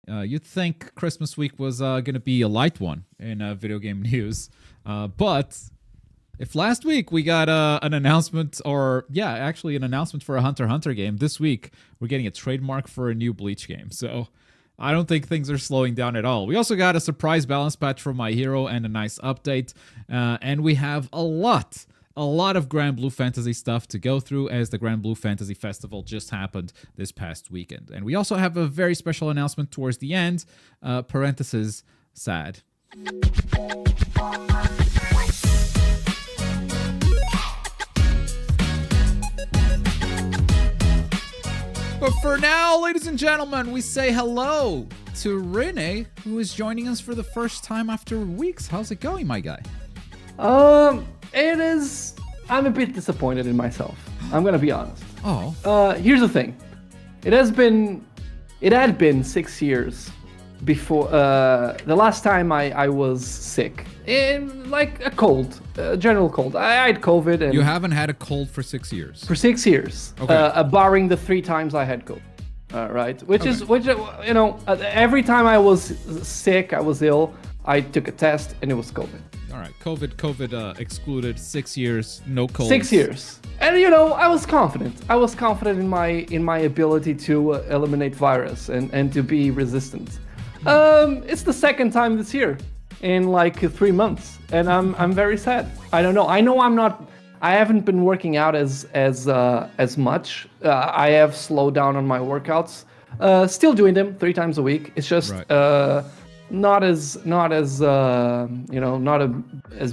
You'd think Christmas week was going to be a light one in video game news, but if last week we got an announcement, or actually an announcement for a Hunter x Hunter game, this week we're getting a trademark for a new Bleach game. So I don't think things are slowing down at all. We also got a surprise balance patch for My Hero and a nice update, and we have a lot of Granblue Fantasy stuff to go through, as the Granblue Fantasy Festival just happened this past weekend. And we also have a very special announcement towards the end, parentheses, sad. But for now, ladies and gentlemen, we say hello to Rene, who is joining us for the first time after weeks. How's it going, my guy? It is. I'm a bit disappointed in myself. I'm gonna be honest. Oh. Here's the thing. It had been 6 years before the last time I was sick. In like a cold, general cold. I had COVID. And you haven't had a cold for 6 years? For 6 years. Okay. Barring the 3 times I had COVID. Right? Which every time I was sick, I was ill, I took a test and it was COVID. All right, COVID excluded. 6 years, no colds. 6 years, and I was confident. I was confident in my ability to eliminate virus and to be resistant. It's the second time this year in like 3 months, and I'm very sad. I don't know. I know I haven't been working out as much. I have slowed down on my workouts. Still doing them 3 times a week. It's just right. not as not as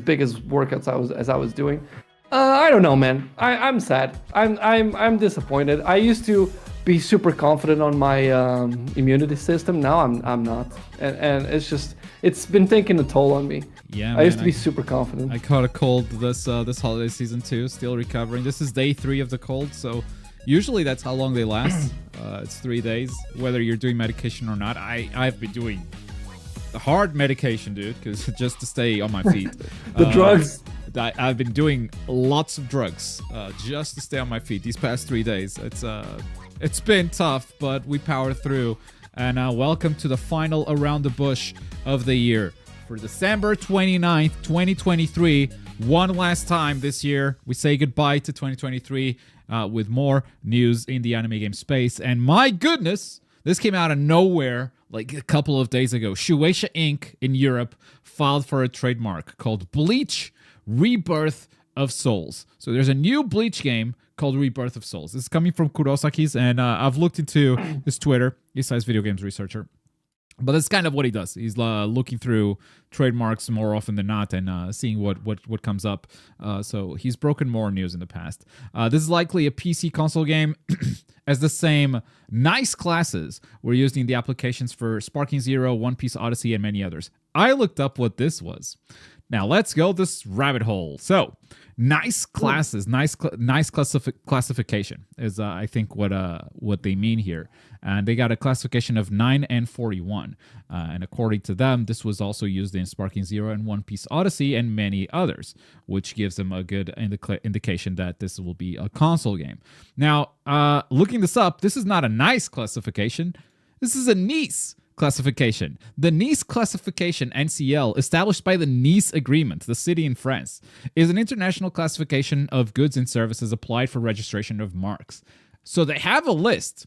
big as workouts as I was doing. I don't know, man. I'm sad. I'm disappointed. I used to be super confident on my immunity system. Now I'm not, and it's been taking a toll on me. Yeah, I used to be super confident. I caught a cold this holiday season too. Still recovering. This is day 3 of the cold, so usually that's how long they last. It's 3 days, whether you're doing medication or not. I've been doing the hard medication, dude, because just to stay on my feet. The drugs. I've been doing lots of drugs just to stay on my feet these past 3 days. It's been tough, but we powered through. And welcome to the final Around the Bush of the year. For December 29th, 2023, one last time this year, we say goodbye to 2023 with more news in the anime game space. And my goodness, this came out of nowhere like a couple of days ago. Shueisha Inc. in Europe filed for a trademark called Bleach Rebirth of Souls. So there's a new Bleach game called Rebirth of Souls. This is coming from Kurosaki's, and I've looked into his Twitter. He's a video games researcher. But that's kind of what he does. He's looking through trademarks more often than not and seeing what comes up. So he's broken more news in the past. This is likely a PC console game, as the same nice classes were used in the applications for Sparking Zero, One Piece Odyssey, and many others. I looked up what this was. Now let's go this rabbit hole. So nice classes, nice classification is I think what they mean here. And they got a classification of 9 and 41. And according to them, this was also used in Sparking Zero and One Piece Odyssey and many others, which gives them a good indication that this will be a console game. Now, looking this up, this is not a nice classification. This is a Nice classification. The Nice classification, NCL, established by the Nice Agreement, the city in France, is an international classification of goods and services applied for registration of marks. So they have a list.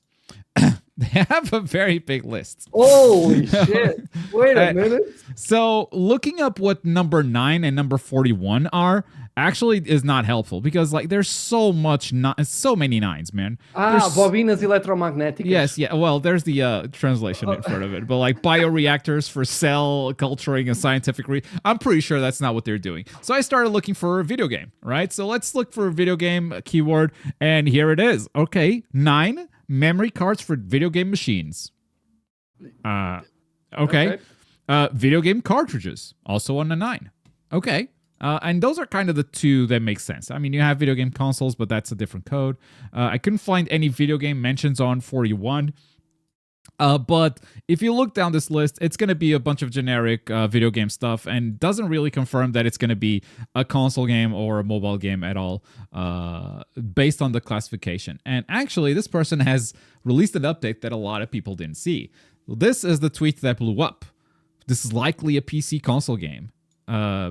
They have a very big list. Holy shit. Wait a minute. So looking up what number 9 and number 41 are actually is not helpful, because like there's so many nines, man. Bobinas electromagnéticas. Yes, yeah. Well, there's the translation in front of it, but like bioreactors for cell culturing and scientific I'm pretty sure that's not what they're doing. So I started looking for a video game, right? So let's look for a video game keyword, and here it is. Okay, 9 memory cards for video game machines. Okay. Video game cartridges, also on the 9. Okay. And those are kind of the two that make sense. I mean, you have video game consoles, but that's a different code. I couldn't find any video game mentions on 41. But if you look down this list, it's going to be a bunch of generic video game stuff, and doesn't really confirm that it's going to be a console game or a mobile game at all, based on the classification. And actually, this person has released an update that a lot of people didn't see. This is the tweet that blew up. This is likely a PC console game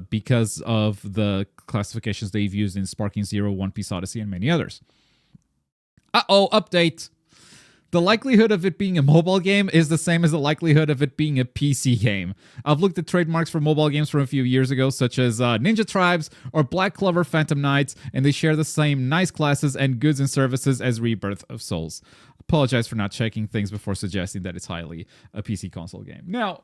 because of the classifications they've used in Sparking Zero, One Piece Odyssey, and many others. Uh-oh, update. The likelihood of it being a mobile game is the same as the likelihood of it being a PC game. I've looked at trademarks for mobile games from a few years ago, such as Ninja Tribes or Black Clover Phantom Knights, and they share the same nice classes and goods and services as Rebirth of Souls. Apologize for not checking things before suggesting that it's highly a PC console game. Now,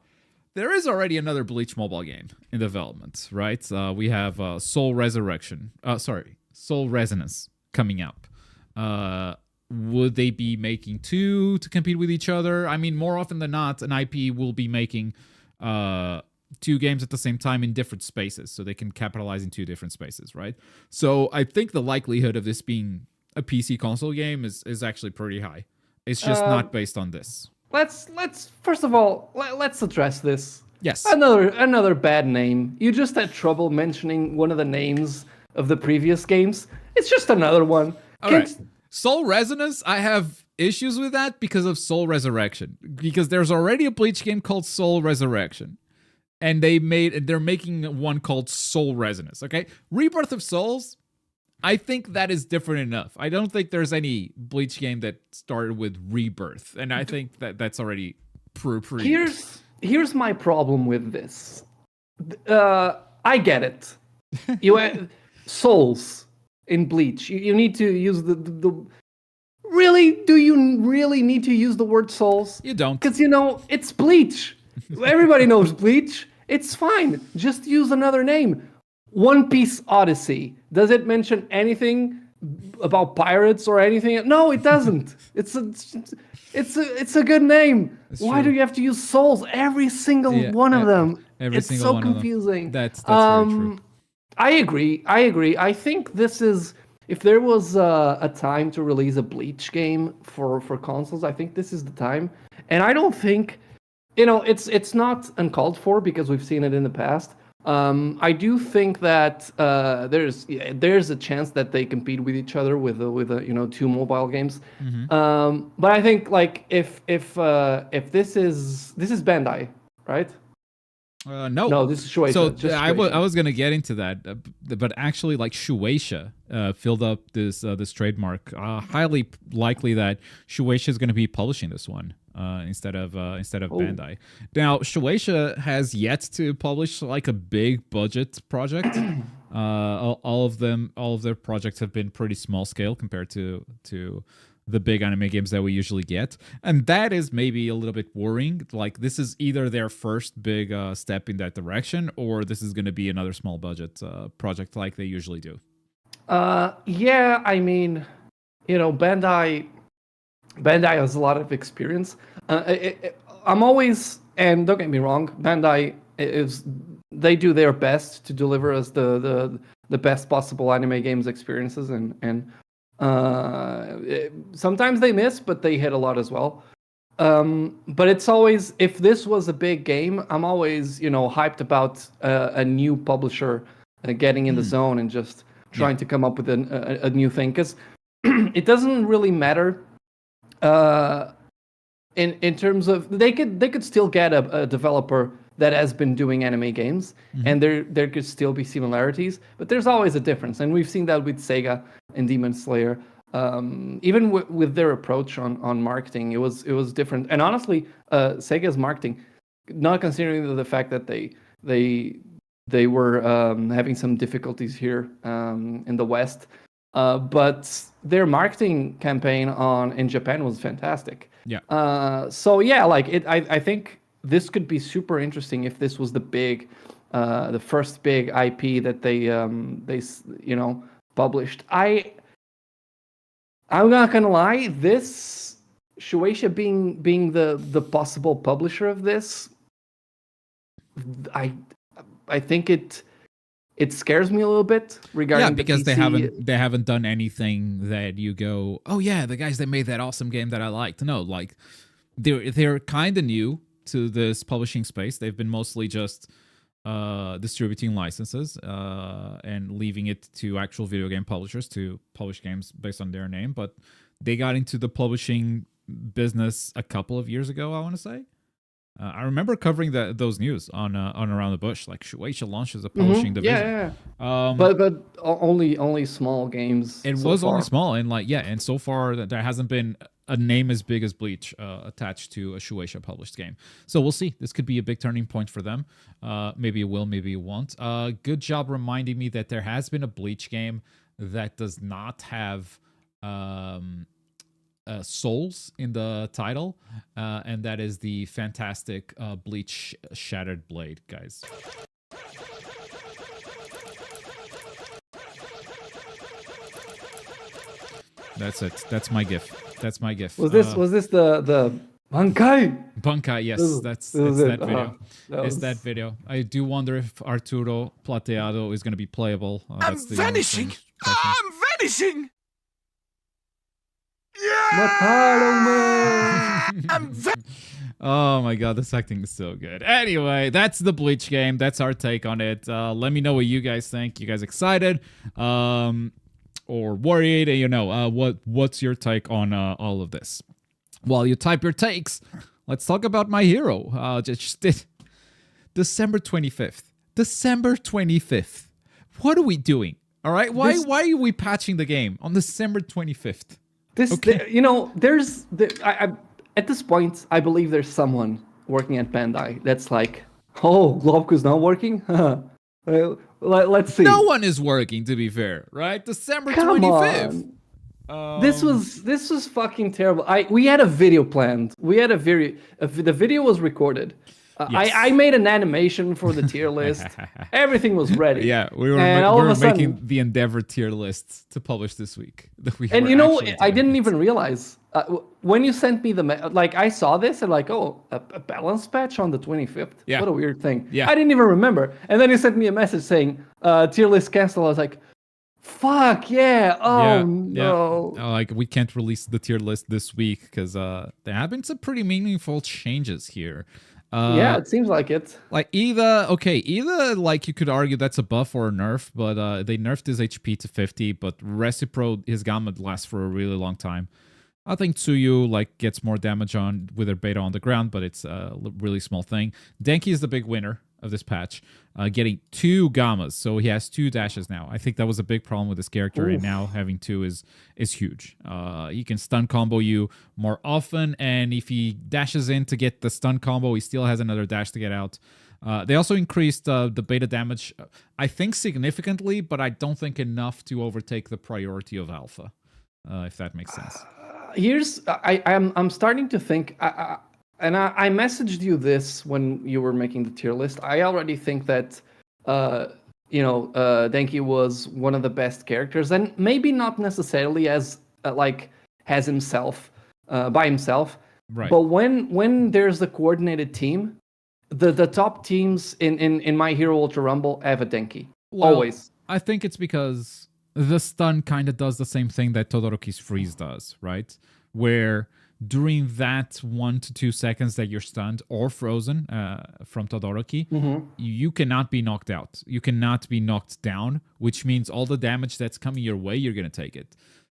there is already another Bleach mobile game in development, right? We have Soul Resonance coming up. Would they be making two to compete with each other? I mean, more often than not, an IP will be making two games at the same time in different spaces, so they can capitalize in two different spaces, right? So I think the likelihood of this being a PC console game is actually pretty high. It's just not based on this. Let's first of all let's address this. Yes. Another bad name. You just had trouble mentioning one of the names of the previous games. It's just another one. All right. Soul Resonance, I have issues with that because of Soul Resurrection. Because there's already a Bleach game called Soul Resurrection. And they're making one called Soul Resonance, okay? Rebirth of Souls, I think that is different enough. I don't think there's any Bleach game that started with Rebirth. And I think that's already pretty. Here's my problem with this. I get it. You had Souls in Bleach. You need to use the really? Do you really need to use the word Souls? You don't. Because, it's Bleach. Everybody knows Bleach. It's fine. Just use another name. One Piece Odyssey. Does it mention anything about pirates or anything? No, it doesn't. It's a good name. Why do you have to use Souls? Every single one of them. It's so confusing. That's very true. I agree. I think this is, if there was a time to release a Bleach game for consoles, I think this is the time. And I don't think, it's not uncalled for because we've seen it in the past. I do think that there's a chance that they compete with each other with two mobile games. Mm-hmm. But I think like if this is Bandai, right? No, this is Shueisha. So I was gonna get into that, but actually, like Shueisha filled up this trademark. Highly likely that Shueisha is gonna be publishing this one instead of Bandai. Now, Shueisha has yet to publish like a big budget project. All of their projects have been pretty small scale compared to the big anime games that we usually get. And that is maybe a little bit worrying. Like, this is either their first big step in that direction, or this is going to be another small budget project like they usually do. Yeah, I mean, Bandai has a lot of experience. I'm always, and don't get me wrong, Bandai they do their best to deliver us the best possible anime games experiences, and sometimes they miss, but they hit a lot as well. But it's always, if this was a big game, I'm always, hyped about a new publisher getting in the zone and just trying to come up with a new thing. Because it doesn't really matter in terms of, they could still get a developer that has been doing anime games, and there could still be similarities, but there's always a difference, and we've seen that with Sega and Demon Slayer. Even with their approach on marketing, it was different. And honestly, Sega's marketing, not considering the fact that they were having some difficulties here in the West, but their marketing campaign in Japan was fantastic. Yeah. So yeah, I think this could be super interesting if this was the first big IP that they published. I'm not gonna lie, this Shueisha being the possible publisher of this, I think it scares me a little bit regarding because the PC. they haven't done anything that you go, oh yeah, the guys that made that awesome game that I liked. No, like they're kind of new to this publishing space. They've been mostly just distributing licenses and leaving it to actual video game publishers to publish games based on their name. But they got into the publishing business a couple of years ago, I want to say. I remember covering those news on Around the Bush. Like Shueisha launches a publishing division. Yeah. But only small games. It so was far. only small, and and so far there hasn't been a name as big as Bleach attached to a Shueisha published game. So we'll see. This could be a big turning point for them. Maybe it will, maybe it won't. Good job reminding me that there has been a Bleach game that does not have souls in the title, and that is the fantastic Bleach Shattered Blade, guys. That's it. That's my gif. That's my gif. Was this the Bankai? Bankai, yes. It's that video. It's that video. I do wonder if Arturo Plateado is going to be playable. I'm vanishing! I'm vanishing! Yeah! Oh my god, this acting is so good. Anyway, that's the Bleach game. That's our take on it. Let me know what you guys think. You guys excited? Or worried? What's your take on all of this? While you type your takes, let's talk about my hero. Just did December 25th. December 25th. What are we doing? All right? Why are we patching the game on December 25th? At this point, I believe there's someone working at Bandai that's like, oh, Globku's not working? Let's see. No one is working, to be fair, right? December 25th. This was fucking terrible. We had a video planned. The video was recorded. Yes. I made an animation for the tier list. Everything was ready. Yeah, we were making the Endeavor tier list to publish this week. I didn't even realize when you sent me I saw this and a balance patch on the 25th. Yeah. What a weird thing. Yeah. I didn't even remember. And then you sent me a message saying tier list cancel. I was like, fuck yeah! Oh no! Yeah. We can't release the tier list this week because there have been some pretty meaningful changes here. Yeah, it seems like it. Either you could argue that's a buff or a nerf, but they nerfed his HP to 50, but Recipro, his gamma lasts for a really long time. I think Tsuyu gets more damage on with her beta on the ground, but it's a really small thing. Denki is the big winner of this patch, getting 2 gammas, so he has 2 dashes now. I think that was a big problem with this character, and now having 2 is huge. He can stun combo you more often, and if he dashes in to get the stun combo, he still has another dash to get out. They also increased the beta damage, I think significantly, but I don't think enough to overtake the priority of Alpha, if that makes sense. I'm starting to think. I messaged you this when you were making the tier list. I already think that, Denki was one of the best characters, and maybe not necessarily as himself by himself. Right. But when there's a coordinated team, the top teams in My Hero Ultra Rumble have a Denki. Always. I think it's because the stun kind of does the same thing that Todoroki's freeze does, right? Where during that 1 to 2 seconds that you're stunned or frozen from Todoroki, you cannot be knocked out. You cannot be knocked down, which means all the damage that's coming your way, you're going to take it.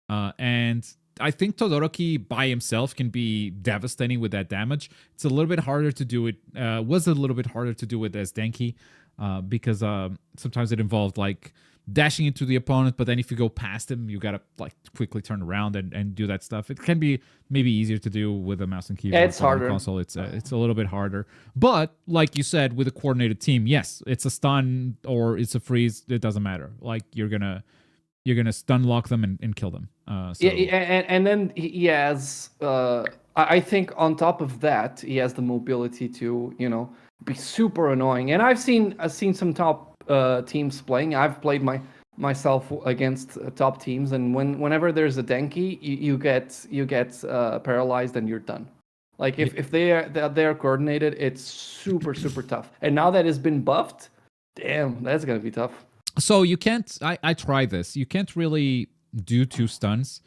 And I think Todoroki by himself can be devastating with that damage. It's a little bit harder to do it. Was a little bit harder to do it as Denki because sometimes it involved dashing into the opponent, but then if you go past him, you gotta quickly turn around and do that stuff. It can be maybe easier to do with a mouse and keyboard. Yeah, it's harder. Console. It's a little bit harder. But like you said, with a coordinated team, yes, it's a stun or it's a freeze. It doesn't matter. You're gonna stun lock them and kill them. Yeah, and then he has. I think on top of that, he has the mobility to be super annoying. And I've seen some top teams playing. I've played myself against top teams, and whenever there's a Denki, you get paralyzed and you're done. If they're coordinated, it's super tough. And now that it's been buffed, damn, that's gonna be tough. So you can't. I tried this. You can't really do 2 stuns.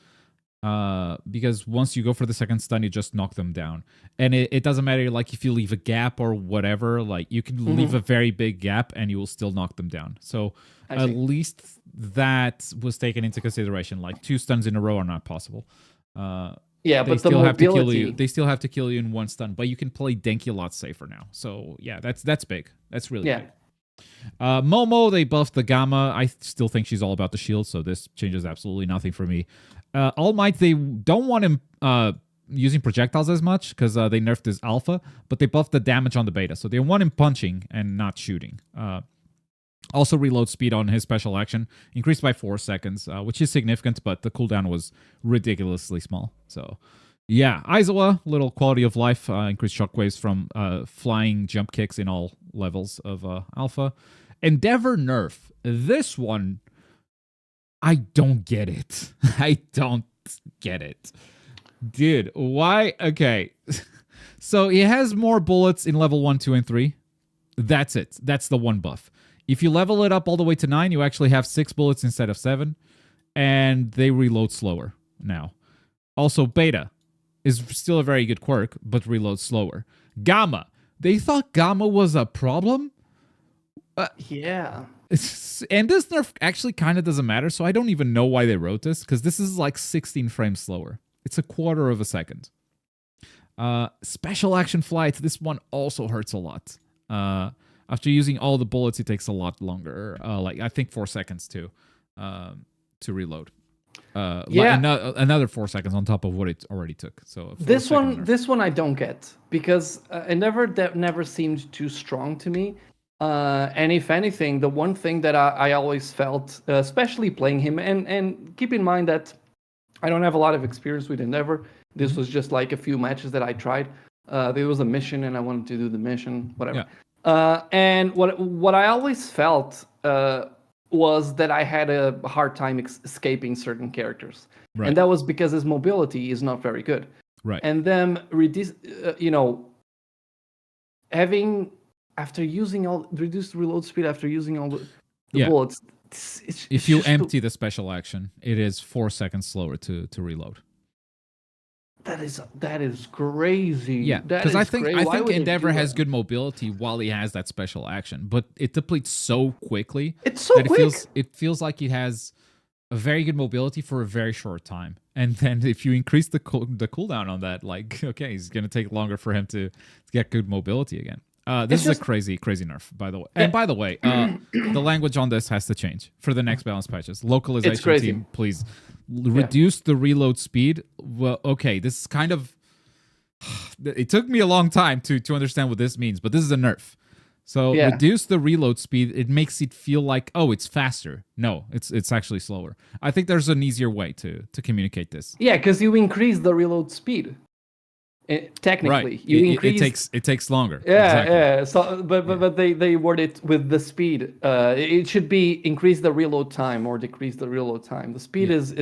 Because once you go for the second stun, you just knock them down. And it doesn't matter if you leave a gap or whatever, you can leave a very big gap and you will still knock them down. So at least that was taken into consideration. 2 stuns in a row are not possible. Yeah, They but the still have to kill mobility. you. They still have to kill you in one stun, but you can play Denki a lot safer now. So yeah, that's big. That's really Yeah. big. Momo, they buffed the Gamma. I still think she's all about the shield, so this changes absolutely nothing for me. All Might, they don't want him using projectiles as much because they nerfed his Alpha, but they buffed the damage on the Beta, so they want him punching and not shooting. Also, reload speed on his special action increased by 4 seconds, which is significant, but the cooldown was ridiculously small. So, yeah, Aizawa, little quality of life, increased shockwaves from flying jump kicks in all levels of Alpha. Endeavor nerf. This one, I don't get it. I don't get it. Dude, why? Okay. So, he has more bullets in level 1, 2, and 3. That's it. That's the one buff. If you level it up all the way to 9, you actually have 6 bullets instead of 7, and they reload slower now. Also, Beta is still a very good quirk, but reloads slower. Gamma. They thought Gamma was a problem? Yeah. And this nerf actually kind of doesn't matter, so I don't even know why they wrote this, because this is like 16 frames slower. It's a quarter of a second. Special action flight. This one also hurts a lot. After using all the bullets, it takes a lot longer. Like I think 4 seconds to reload. Yeah. Another 4 seconds on top of what it already took. So This one I don't get because it never seemed too strong to me. And if anything, the one thing that I always felt, especially playing him, and keep in mind that I don't have a lot of experience with Endeavor. This was just like a few matches that I tried. There was a mission and I wanted to do the mission, whatever. Yeah. And what I always felt was that I had a hard time escaping certain characters, Right. and that was because his mobility is not very good. Right. And then having reduced reload speed after using all the Yeah. bullets. If you empty the special action, it is 4 seconds slower to reload. That is crazy. Yeah, That because is I think crazy. Why would they Endeavor do has that? good mobility while he has that special action, but it depletes so quickly. It's so that quick. It feels like it has a very good mobility for a very short time, and then if you increase the cooldown on that, like okay, it's gonna take longer for him to get good mobility again. This is a crazy nerf, by the way. And by the way, the language on this has to change for the next balance patches. Localization team, please reduce the reload speed. Well, okay, this is kind of. It took me a long time to understand what this means, but this is a nerf. So reduce the reload speed. It makes it feel like, oh, it's faster. No, it's actually slower. I think there's an easier way to communicate this. Yeah, because you increase the reload speed. Technically, Right. you increase. It takes longer. Yeah, Exactly. yeah. So, but they word it with the speed. It should be increase the reload time or decrease the reload time. The speed is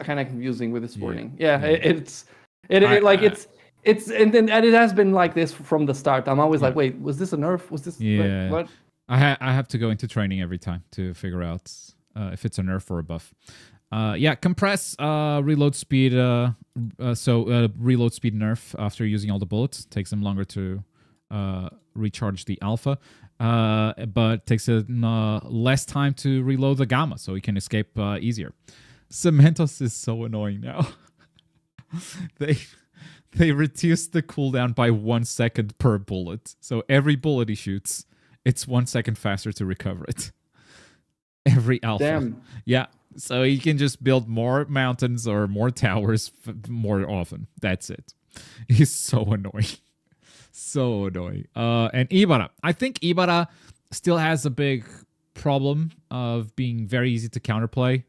kind of confusing with this wording. Yeah, it's and it has been like this from the start. I'm always like, wait, was this a nerf? Was this what? I have to go into training every time to figure out if it's a nerf or a buff. Compress reload speed. Reload speed nerf after using all the bullets takes them longer to recharge the alpha, but takes less time to reload the gamma, so he can escape easier. Cementos is so annoying now. They reduced the cooldown by 1 second per bullet, so every bullet he shoots, it's 1 second faster to recover it. Every alpha. Damn. Yeah. So you can just build more mountains or more towers more often. That's it. He's so annoying. So annoying. And Ibarra. I think Ibarra still has a big problem of being very easy to counterplay.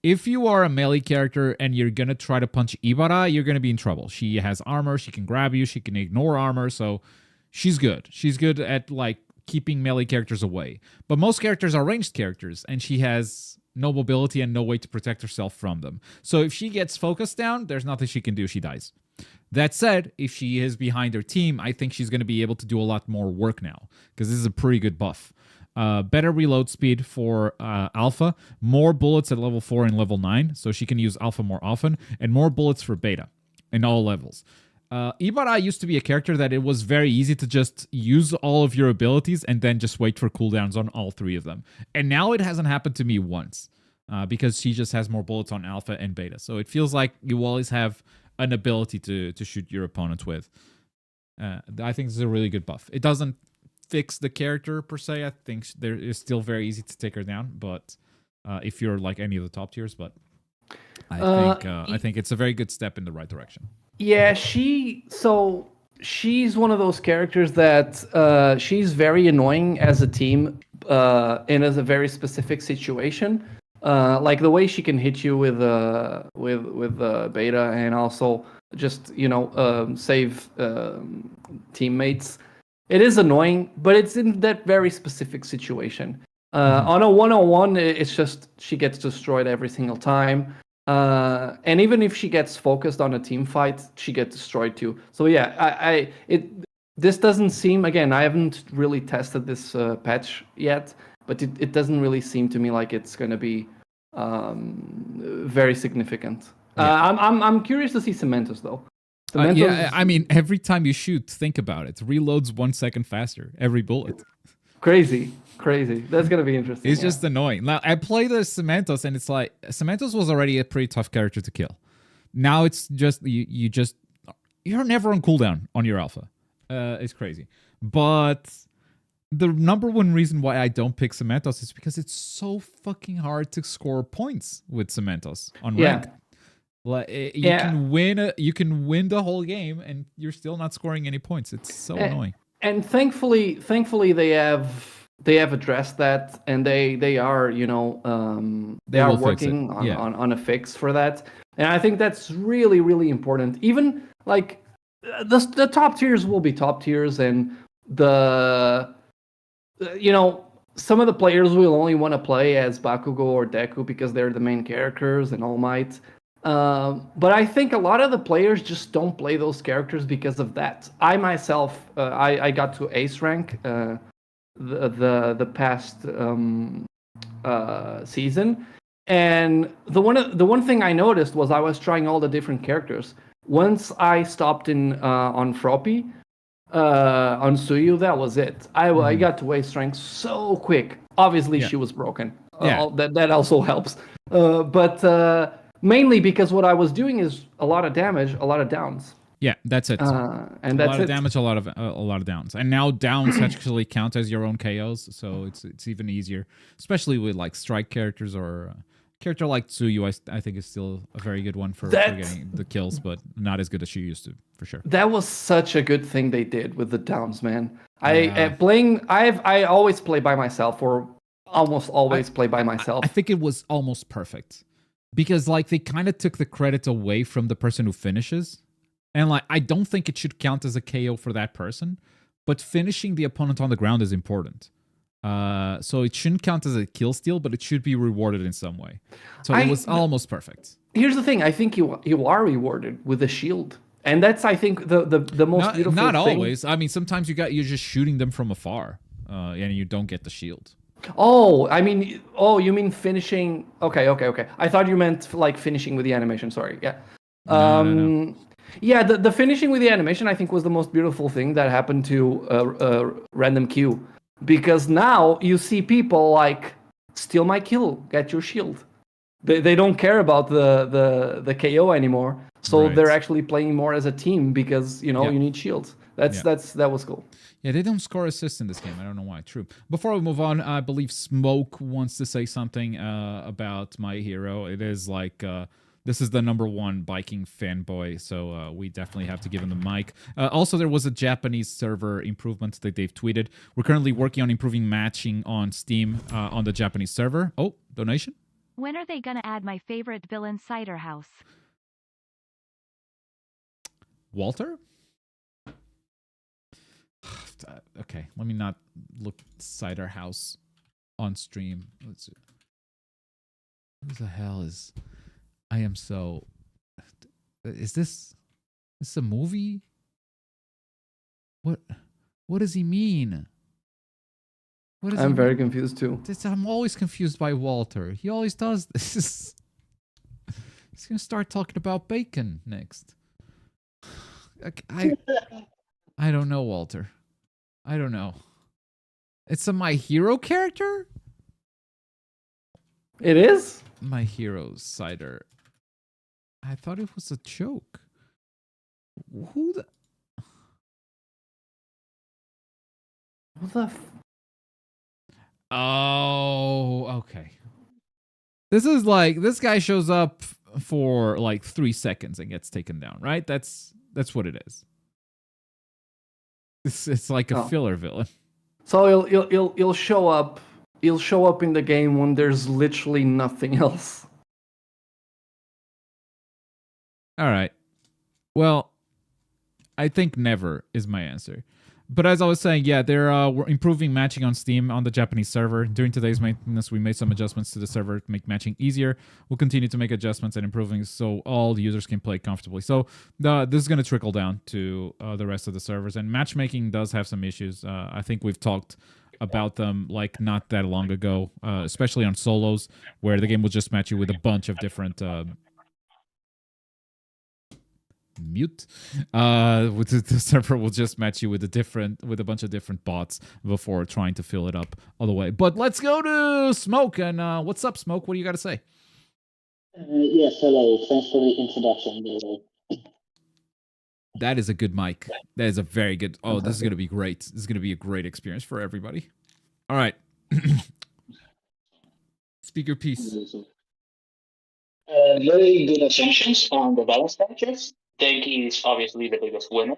If you are a melee character and you're going to try to punch Ibarra, you're going to be in trouble. She has armor. She can grab you. She can ignore armor. So she's good. She's good at like keeping melee characters away. But most characters are ranged characters, and she has no mobility and no way to protect herself from them. So if she gets focused down, there's nothing she can do. She dies. That said, if she is behind her team, I think she's going to be able to do a lot more work now, because this is a pretty good buff. Better reload speed for Alpha, more bullets at level 4 and level 9, so she can use Alpha more often, and more bullets for Beta in all levels. Ibarra used to be a character that it was very easy to just use all of your abilities and then just wait for cooldowns on all 3 of them. And now it hasn't happened to me once. because she just has more bullets on alpha and beta. So it feels like you always have an ability to shoot your opponent with. I think this is a really good buff. It doesn't fix the character per se. I think it's still very easy to take her down, but if you're like any of the top tiers, but I think it's a very good step in the right direction. Yeah, she's one of those characters that she's very annoying as a team and as a very specific situation. Like the way she can hit you with beta and also just save teammates. It is annoying, but it's in that very specific situation. On a 1-on-1, it's just she gets destroyed every single time. And even if she gets focused on a team fight, she gets destroyed too. So yeah, this doesn't seem, again, I haven't really tested this patch yet, but it doesn't really seem to me like it's going to be very significant. Yeah. I'm curious to see Cementos though. Yeah, I mean, every time you shoot, think about it. Reloads 1 second faster every bullet. Crazy. That's gonna be interesting. It's just annoying. Now I play the Cementos, and it's like Cementos was already a pretty tough character to kill. Now it's just you're never on cooldown on your alpha. It's crazy. But the number one reason why I don't pick Cementos is because it's so fucking hard to score points with Cementos on rank. Like can win you can win the whole game and you're still not scoring any points. It's so annoying. And thankfully they have addressed that, and they are they are working on a fix for that. And I think that's really, really important. Even like the top tiers will be top tiers, and some of the players will only want to play as Bakugo or Deku because they're the main characters and All Might. But I think a lot of the players just don't play those characters because of that. I myself, I got to Ace rank the past season, and the one thing I noticed was I was trying all the different characters. Once I stopped on Froppy, on Suyu, that was it. I got to Ace rank so quick. Obviously, she was broken. That also helps. But mainly because what I was doing is a lot of damage, a lot of downs. Yeah, that's it. And that's a lot of damage, a lot of downs. And now downs actually count as your own KOs, so it's even easier, especially with like strike characters or a character like Tsuyu. I think is still a very good one for getting the kills, but not as good as she used to, for sure. That was such a good thing they did with the downs, man. I always play by myself, or almost always play by myself. I think it was almost perfect. Because like they kind of took the credit away from the person who finishes. And like I don't think it should count as a KO for that person, but finishing the opponent on the ground is important. So it shouldn't count as a kill steal, but it should be rewarded in some way. So it was almost perfect. Here's the thing, I think you are rewarded with a shield. And that's, I think, the most beautiful thing. Not always. I mean, sometimes you're just shooting them from afar, and you don't get the shield. Oh, you mean finishing? Okay. I thought you meant like finishing with the animation. Sorry. Yeah. No. Yeah, the finishing with the animation, I think, was the most beautiful thing that happened to Random Q, because now you see people like steal my kill, get your shield. They don't care about the KO anymore, so they're actually playing more as a team because you need shields. That was cool. Yeah, they don't score assists in this game. I don't know why. True. Before we move on, I believe Smoke wants to say something about My Hero. It is like this is the #1 biking fanboy, so we definitely have to give him the mic. Also, there was a Japanese server improvement that they've tweeted. We're currently working on improving matching on Steam on the Japanese server. Oh, donation? When are they gonna add my favorite villain, Cider House? Walter? Okay, let me not look Cider House on stream. Let's see. Who the hell is... I am so... Is this a movie? What does he mean? I'm very confused too. I'm always confused by Walter. He always does this. He's gonna start talking about bacon next. I don't know, Walter. I don't know. It's a My Hero character? It is? My hero cider. I thought it was a joke. Who the? What the Oh, okay. This is like this guy shows up for like 3 seconds and gets taken down, right? That's what it is. It's like a filler villain. So he'll show up. He'll show up in the game when there's literally nothing else. All right. Well, I think never is my answer. But as I was saying, yeah, we're improving matching on Steam on the Japanese server. During today's maintenance, we made some adjustments to the server to make matching easier. We'll continue to make adjustments and improving so all the users can play comfortably. So this is going to trickle down to the rest of the servers. And matchmaking does have some issues. I think we've talked about them like not that long ago, especially on solos, where the game will just match you with a bunch of different... mute with the server will just match you with a bunch of different bots before trying to fill it up all the way. But let's go to Smoke. And what's up, Smoke? What do you got to say? Yes, hello. Thanks for the introduction. That is a good mic. That is a very good. Oh, this is going to be great. This is going to be a great experience for everybody. All right. Speak your piece. Very good assumptions on the balance matches. Denki is obviously the biggest winner.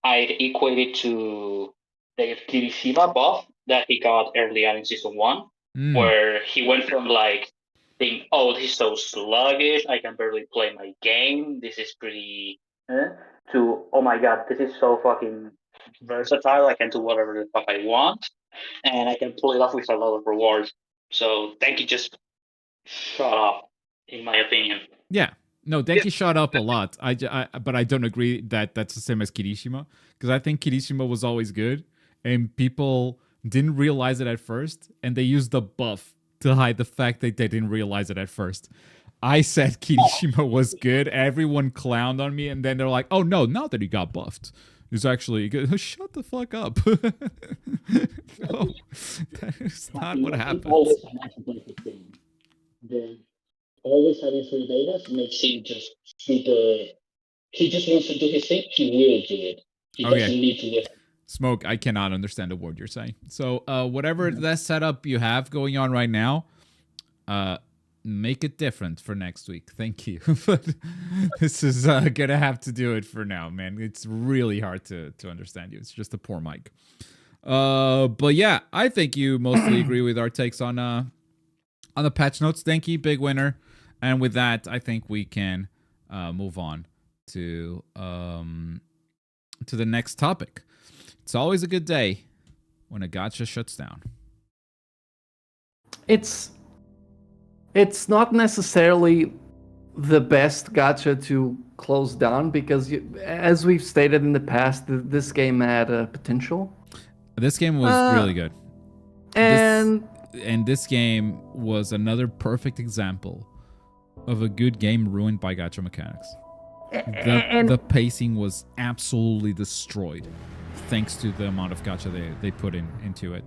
I'd equate it to the Kirishima buff that he got early on in Season 1, where he went from like, being, oh, this is so sluggish, I can barely play my game, this is pretty... to, oh my god, this is so fucking versatile, I can do whatever the fuck I want, and I can pull it off with a lot of rewards. So Denki just shut up, in my opinion. Yeah. No, Denki shot up a lot. But I don't agree that that's the same as Kirishima, because I think Kirishima was always good, and people didn't realize it at first, and they used the buff to hide the fact that they didn't realize it at first. I said Kirishima was good. Everyone clowned on me, and then they're like, "Oh no, now that he got buffed, it's actually good." Shut the fuck up. No, that is not what happens. Always having free betas makes him just super. He just wants to do his thing. He will do it. He doesn't need to wait. Smoke, I cannot understand a word you're saying. So whatever that setup you have going on right now, make it different for next week. Thank you. But this is gonna have to do it for now, man. It's really hard to understand you. It's just a poor mic. But yeah, I think you mostly agree with our takes on the patch notes. Thank you, big winner. And with that, I think we can move on to the next topic. It's always a good day when a gacha shuts down. It's not necessarily the best gacha to close down because, as we've stated in the past, this game had potential. This game was really good. And this game was another perfect example of a good game ruined by gacha mechanics. The pacing was absolutely destroyed thanks to the amount of gacha they put into it.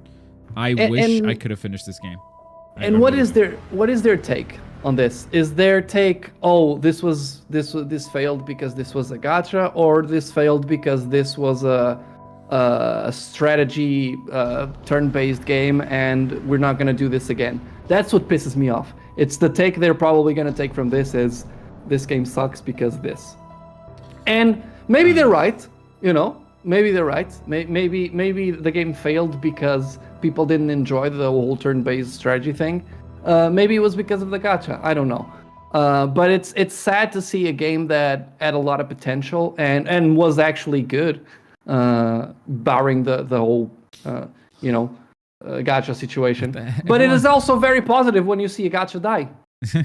I wish I could have finished this game. And what is their take on this? Is their take, oh, this failed because this was a gacha, or this failed because this was a strategy turn-based game and we're not going to do this again? That's what pisses me off. It's the take they're probably going to take from this is this game sucks because of this. And maybe they're right, maybe they're right. Maybe the game failed because people didn't enjoy the whole turn-based strategy thing. Maybe it was because of the gacha. I don't know. But it's sad to see a game that had a lot of potential and was actually good, barring the whole gacha situation. But it is also very positive when you see a gacha die.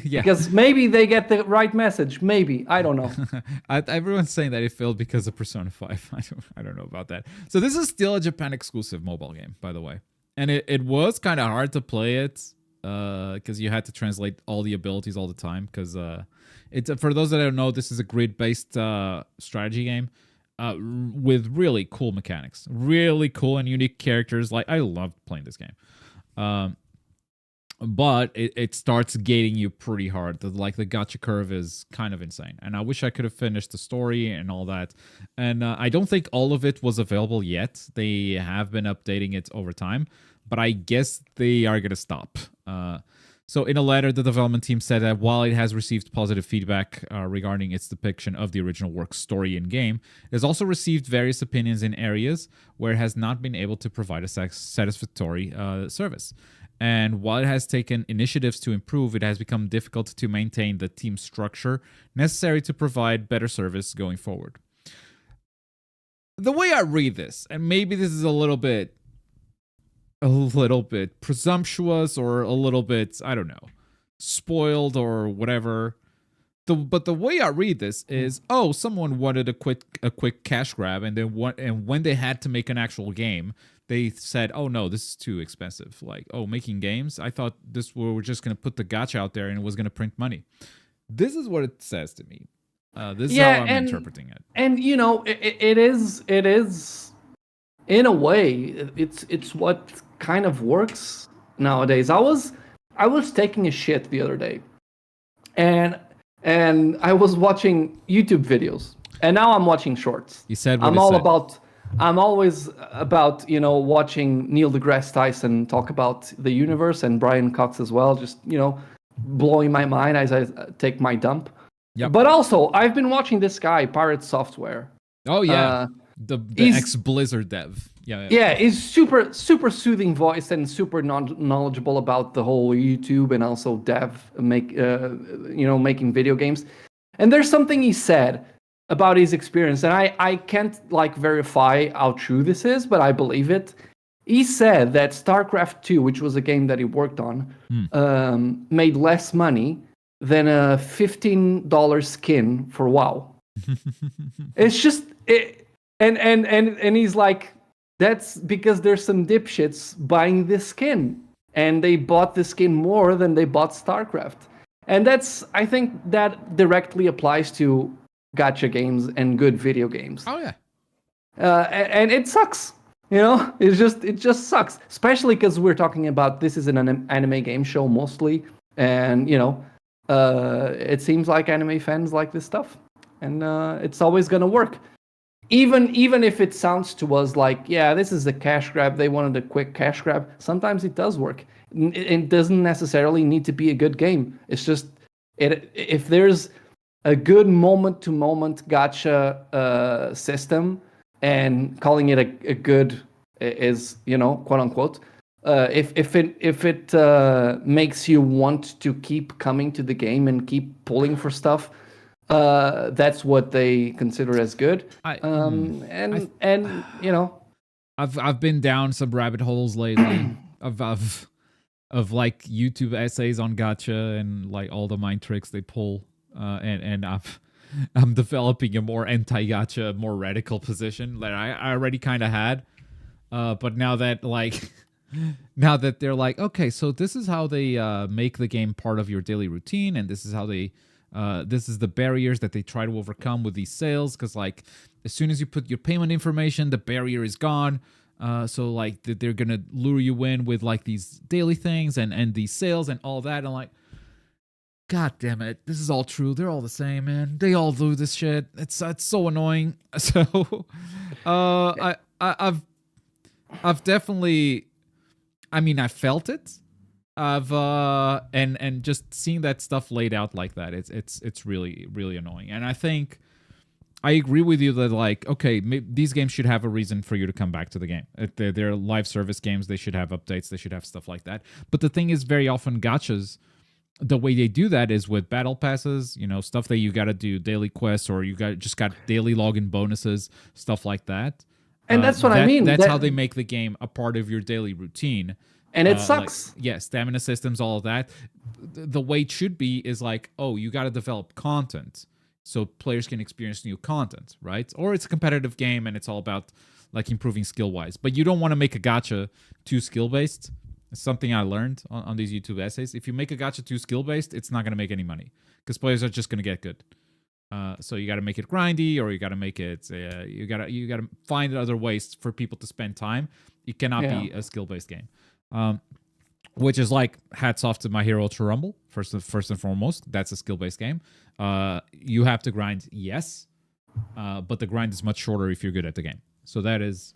Yeah. Because maybe they get the right message. Maybe. I don't know. Everyone's saying that it failed because of Persona 5. I don't know about that. So this is still a Japan exclusive mobile game, by the way. And it was kind of hard to play it because you had to translate all the abilities all the time. Because it's for those that don't know, this is a grid-based strategy game with really cool mechanics. Really cool and unique characters. Like, I loved playing this game. but it starts gating you pretty hard. Like the gacha curve is kind of insane, and I wish I could have finished the story and all that. And I don't think all of it was available yet. They have been updating it over time, but I guess they are gonna stop. So in a letter, the development team said that while it has received positive feedback regarding its depiction of the original work's story in game, it has also received various opinions in areas where it has not been able to provide a satisfactory service. And while it has taken initiatives to improve, it has become difficult to maintain the team structure necessary to provide better service going forward. The way I read this, and maybe this is a little bit presumptuous or a little bit, I don't know, spoiled or whatever. But the way I read this is, someone wanted a quick cash grab, and when they had to make an actual game, they said, "Oh no, this is too expensive." Like, making games? I thought we're just gonna put the gacha out there and it was gonna print money. This is what it says to me. This is how I'm interpreting it. And it is in a way, it's what kind of works nowadays. I was taking a shit the other day, and I was watching YouTube videos, and now I'm watching shorts. You said I'm always about watching Neil deGrasse Tyson talk about the universe, and Brian Cox as well, just blowing my mind as I take my dump. Yep. But also I've been watching this guy, Pirate Software. Oh yeah, the ex-Blizzard dev. Yeah, he's super soothing voice and super knowledgeable about the whole YouTube and also making video games. And there's something he said about his experience, and I can't verify how true this is, but I believe it. He said that StarCraft 2, which was a game that he worked on, made less money than a $15 skin for WoW. It's just and he's like, that's because there's some dipshits buying this skin, and they bought the skin more than they bought StarCraft. And I think that directly applies to gacha games and good video games. Oh yeah. And it sucks. It just sucks, especially because we're talking about this is an anime game show mostly, and it seems like anime fans like this stuff, and it's always gonna work. Even if it sounds to us like, yeah, this is a cash grab, they wanted a quick cash grab, sometimes it does work. It doesn't necessarily need to be a good game. It's just, if there's a good moment-to-moment gacha system, and calling it a good is, quote-unquote, if it makes you want to keep coming to the game and keep pulling for stuff, that's what they consider as good. I've been down some rabbit holes lately of YouTube essays on gacha and all the mind tricks they pull, and I'm developing a more anti-gacha, more radical position that I already kind of had, but now that they're like, okay, so this is how they make the game part of your daily routine, and this is how they this is the barriers that they try to overcome with these sales, because as soon as you put your payment information, the barrier is gone. So they're gonna lure you in with these daily things and these sales and all that. And God damn it, this is all true. They're all the same, man. They all do this shit. It's so annoying. So I've definitely, I felt it. And just seeing that stuff laid out like that, it's really, really annoying. And I think I agree with you that okay, these games should have a reason for you to come back to the game. They're live service games. They should have updates. They should have stuff like that. But the thing is, very often gachas, the way they do that is with battle passes, stuff that you got to do daily quests, or you got daily login bonuses, stuff like that. And that's what I mean. That's how they make the game a part of your daily routine. And it sucks. Stamina systems, all of that. The way it should be is you got to develop content so players can experience new content, right? Or it's a competitive game and it's all about improving skill-wise. But you don't want to make a gacha too skill-based. It's something I learned on these YouTube essays. If you make a gacha too skill-based, it's not going to make any money because players are just going to get good. So you got to make it grindy, or you got to make it. You got to find other ways for people to spend time. It cannot be a skill-based game. which is like hats off to My Hero Ultra Rumble. First and foremost, that's a skill-based game. You have to grind, yes, but the grind is much shorter if you're good at the game. So that is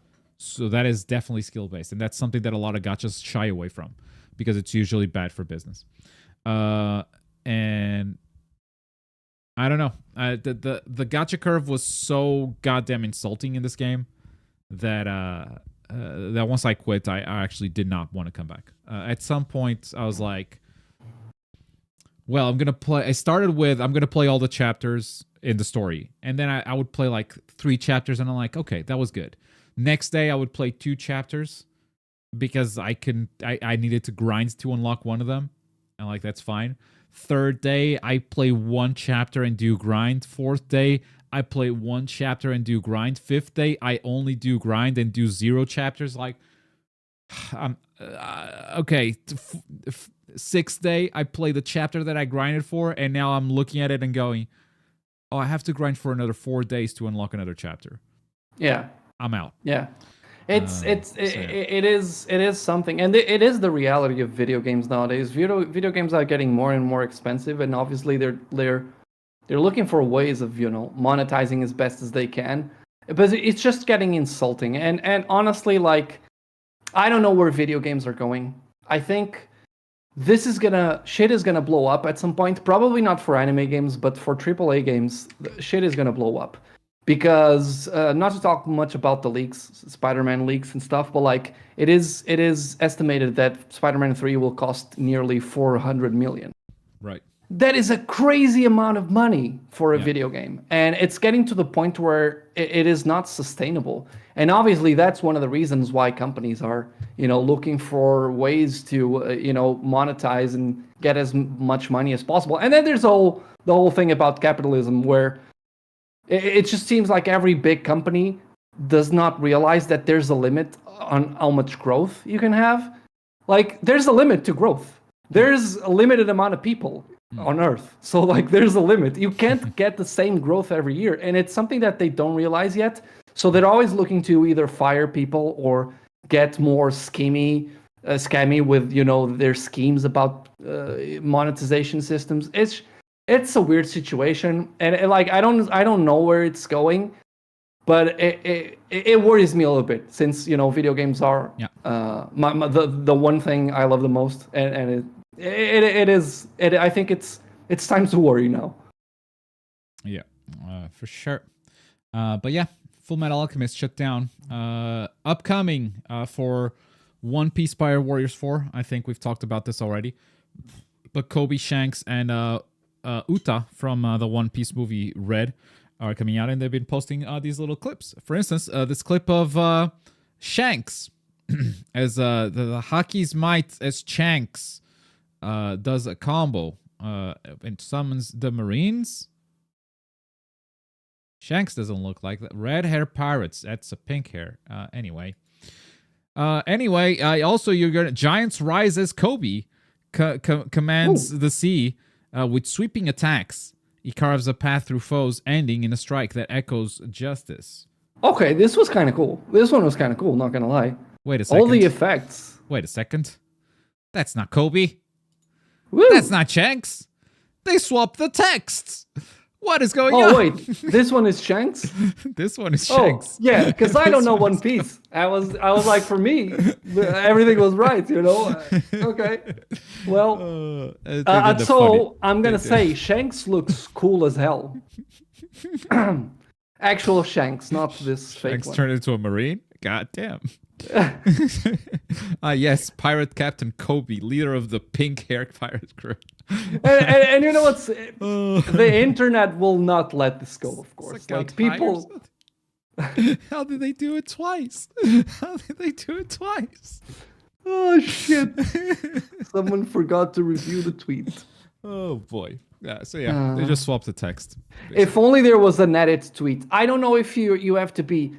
definitely skill-based, and that's something that a lot of gachas shy away from because it's usually bad for business. And I don't know. The gacha curve was so goddamn insulting in this game that once I quit, I actually did not want to come back. At some point, I was like, well, I'm going to play... I started with, I'm going to play all the chapters in the story. And then I would play like 3 chapters, and I'm like, okay, that was good. Next day, I would play 2 chapters because I needed to grind to unlock one of them. And like, that's fine. Third day, I play 1 chapter and do grind. Fourth day, I play 1 chapter and do grind. Fifth day, I only do grind and do 0 chapters. Like, okay. Sixth day, I play the chapter that I grinded for, and now I'm looking at it and going, oh, I have to grind for another 4 days to unlock another chapter. Yeah. I'm out. Yeah. It is something, and it is the reality of video games nowadays. Video games are getting more and more expensive, and obviously they're looking for ways of monetizing as best as they can. But it's just getting insulting, and honestly, like, I don't know where video games are going. I think shit is gonna blow up at some point. Probably not for anime games, but for AAA games, shit is gonna blow up. Because not to talk much about the leaks, Spider-Man leaks and stuff, but like it is estimated that Spider-Man 3 will cost nearly 400 million. Right. That is a crazy amount of money for a video game, and it's getting to the point where it is not sustainable. And obviously, that's one of the reasons why companies are, looking for ways to, monetize and get as much money as possible. And then there's the whole thing about capitalism, where it just seems like every big company does not realize that there's a limit on how much growth you can have. Like, there's a limit to growth. There's a limited amount of people on Earth. So, like, there's a limit. You can't get the same growth every year. And it's something that they don't realize yet. So they're always looking to either fire people or get more scammy with, their schemes about monetization systems. It's a weird situation, and I don't know where it's going, but it worries me a little bit, since video games are the one thing I love the most, and I think it's time to worry now. Yeah, for sure. But yeah, Full Metal Alchemist shut down. Upcoming for One Piece Fire Warriors 4. I think we've talked about this already, but Kobe, Shanks, and Uta from the One Piece movie Red are coming out, and they've been posting these little clips. For instance, this clip of Shanks as the Haki's might as Shanks does a combo and summons the Marines. Shanks doesn't look like that. Red hair pirates. That's a pink hair. Anyway, also you're gonna Giants rise as Kobe commands the sea. With sweeping attacks, he carves a path through foes, ending in a strike that echoes justice. Okay, this was kind of cool. This one was kind of cool, not gonna lie. Wait a second. All the effects. Wait a second. That's not Kobe. Woo. That's not Shanks. They swapped the texts. What is going on? Oh, wait. This one is Shanks? This one is Shanks. Oh, yeah, because I don't know One Piece. I was like, for me, everything was right, Okay. Well, so I'm going to say Shanks looks cool as hell. Actual Shanks, not this fake Shanks one. turned into a Marine? God damn. Yes, Pirate Captain Kobe, leader of the pink-haired pirate crew. and you know what's the internet will not let this go, of course. Like people. How did they do it twice? Oh shit! Someone forgot to review the tweet. Oh boy. Yeah. So yeah, they just swapped the text. Basically. If only there was an edit tweet. I don't know if you have to be.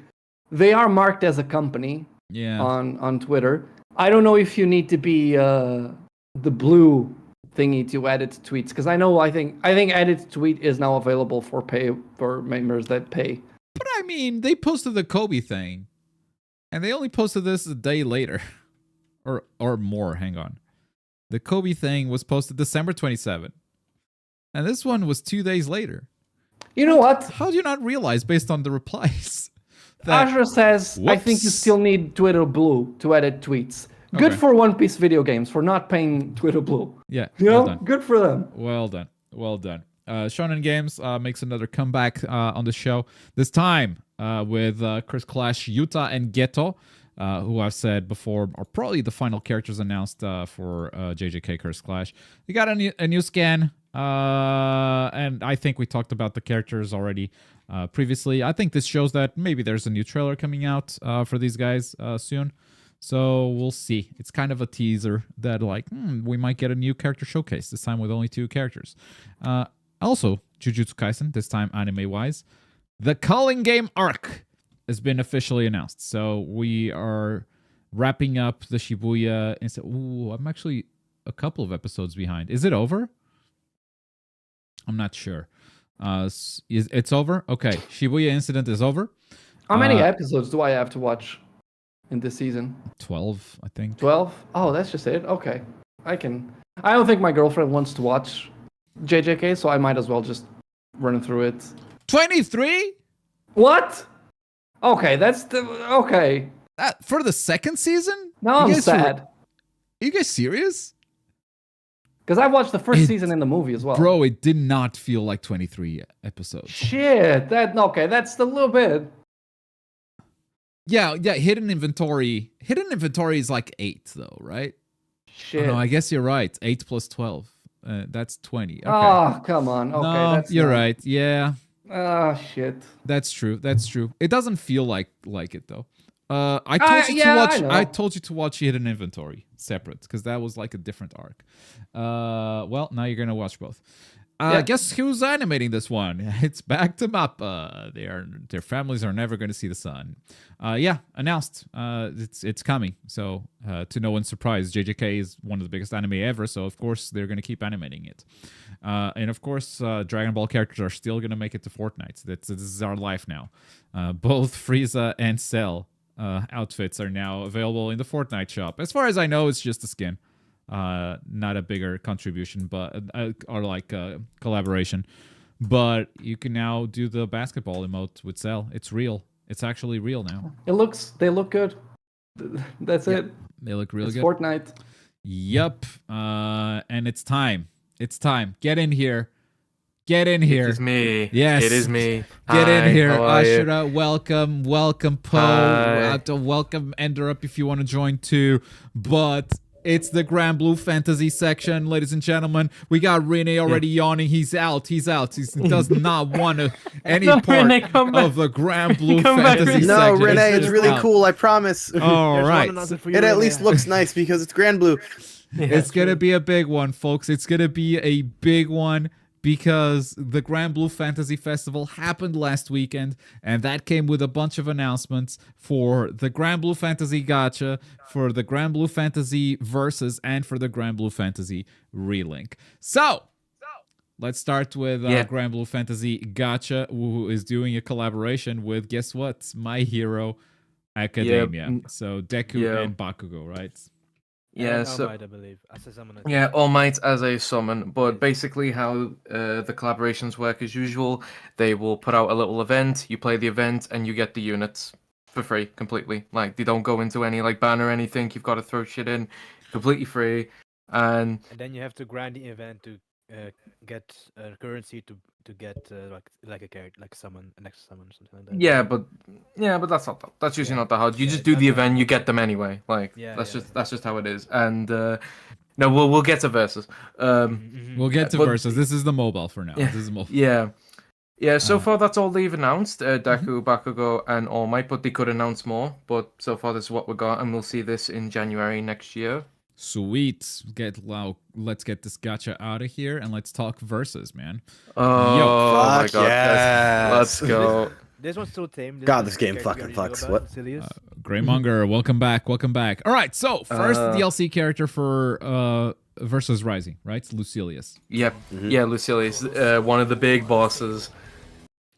They are marked as a company. Yeah. On Twitter. I don't know if you need to be the blue thingy to edit tweets, because I think edit tweet is now available for members that pay. But I mean, they posted the Kobe thing, and they only posted this a day later, or more. Hang on, The Kobe thing was posted December 27. And this one was 2 days later. You know what? How do you not realize based on the replies? that- Azure says, I think you Whoops. still need Twitter Blue to edit tweets. Good Okay. for One Piece video games for not paying Twitter Blue. Yeah, You well know, done. good for them. Well done. Well done. Shonen Games makes another comeback on the show. This time with Chris Clash, Yuta, and Geto, who I've said before are probably the final characters announced for JJK Chris Clash. We got a new scan, and I think we talked about the characters already previously. I think this shows that maybe there's a new trailer coming out for these guys soon. So we'll see. It's kind of a teaser that we might get a new character showcase, this time with only 2 characters. Also, Jujutsu Kaisen, this time anime-wise. The Calling Game arc has been officially announced. So we are wrapping up the Shibuya. Ooh, I'm actually a couple of episodes behind. Is it over? I'm not sure. It's over? Okay, Shibuya incident is over. How many episodes do I have to watch in this season? 12, I think. 12? Oh, that's just it? Okay. I don't think my girlfriend wants to watch JJK, so I might as well just run through it. 23? What? Okay, okay. For the second season? Now You I'm guys sad. Are you guys serious? Because I watched the first season in the movie as well. Bro, it did not feel like 23 episodes. Shit, that's a little bit. Yeah, hidden inventory. Hidden inventory is like 8 though, right? Shit. Oh, no, I guess you're right. 8 plus 12. That's 20. Okay. Oh, come on. Okay, no, you're right. Yeah, Ah, shit. that's true. It doesn't feel like it though. I told you to watch. I told you to watch Hidden Inventory separate because that was like a different arc. Well, now you're gonna watch both. Guess who's animating this one? It's back to Mappa. Their families are never going to see the sun. Announced. It's coming. So to no one's surprise, JJK is one of the biggest anime ever. So of course they're going to keep animating it. And of course, Dragon Ball characters are still going to make it to Fortnite. This is our life now. Both Frieza and Cell outfits are now available in the Fortnite shop. As far as I know, it's just a skin. Not a bigger contribution, but or like collaboration. But you can now do the basketball emote with Cell. It's real. It's actually real now. They look good. That's it. They look really It's good. Fortnite. Yep. And it's time. It's time. Get in here. Get in here. It is me. Yes. It is me. Get Hi, in here, how are you? Ashura. Welcome, Poe. Hi. Welcome, Enderup, if you want to join too. But it's the Granblue Fantasy section, ladies and gentlemen. We got Rene already yawning. He's out. He does not want any No, part Rene, come back. of the Granblue Come back, Fantasy Rene. section. No, Renee, it's just really out. cool. I promise. All right. It at least looks nice because it's Granblue. It's going to be a big one, folks. It's going to be a big one because the Granblue Fantasy Festival happened last weekend, and that came with a bunch of announcements for the Granblue Fantasy Gacha, for the Granblue Fantasy Versus, and for the Granblue Fantasy Relink. So, let's start with Granblue Fantasy Gacha, who is doing a collaboration with, guess what? My Hero Academia. Yep. So, Deku Yep. and Bakugo, right? Yeah, All so Might, I believe. As a summoner. yeah, All Might as a summon. But basically, how the collaborations work as usual, they will put out a little event. You play the event, and you get the units for free, completely. Like they don't go into any like ban or anything. You've got to throw shit in, completely free. And And then you have to grind the event to get currency to get like a character, like summon, an extra summon or something like that. yeah, but that's usually not that hard. You just do the event, you get them anyway. Like that's just how it is. And no, we'll get to versus. We'll get to but- Versus. This is the mobile for now. Yeah. This is the mobile. Yeah. So far, that's all they've announced: Deku, Bakugo, and All Might. But they could announce more. But so far, this is what we got, and we'll see this in January next year. Sweet. Let's get this gacha out of here and let's talk Versus, man. Oh my Fuck god! yes. Let's go. This one's so tame. God, this game fucking fucks. What? Greymonger, welcome back. All right, so first DLC character for Versus Rising, right? It's Lucilius. Yep. Yeah, Lucilius, one of the big bosses.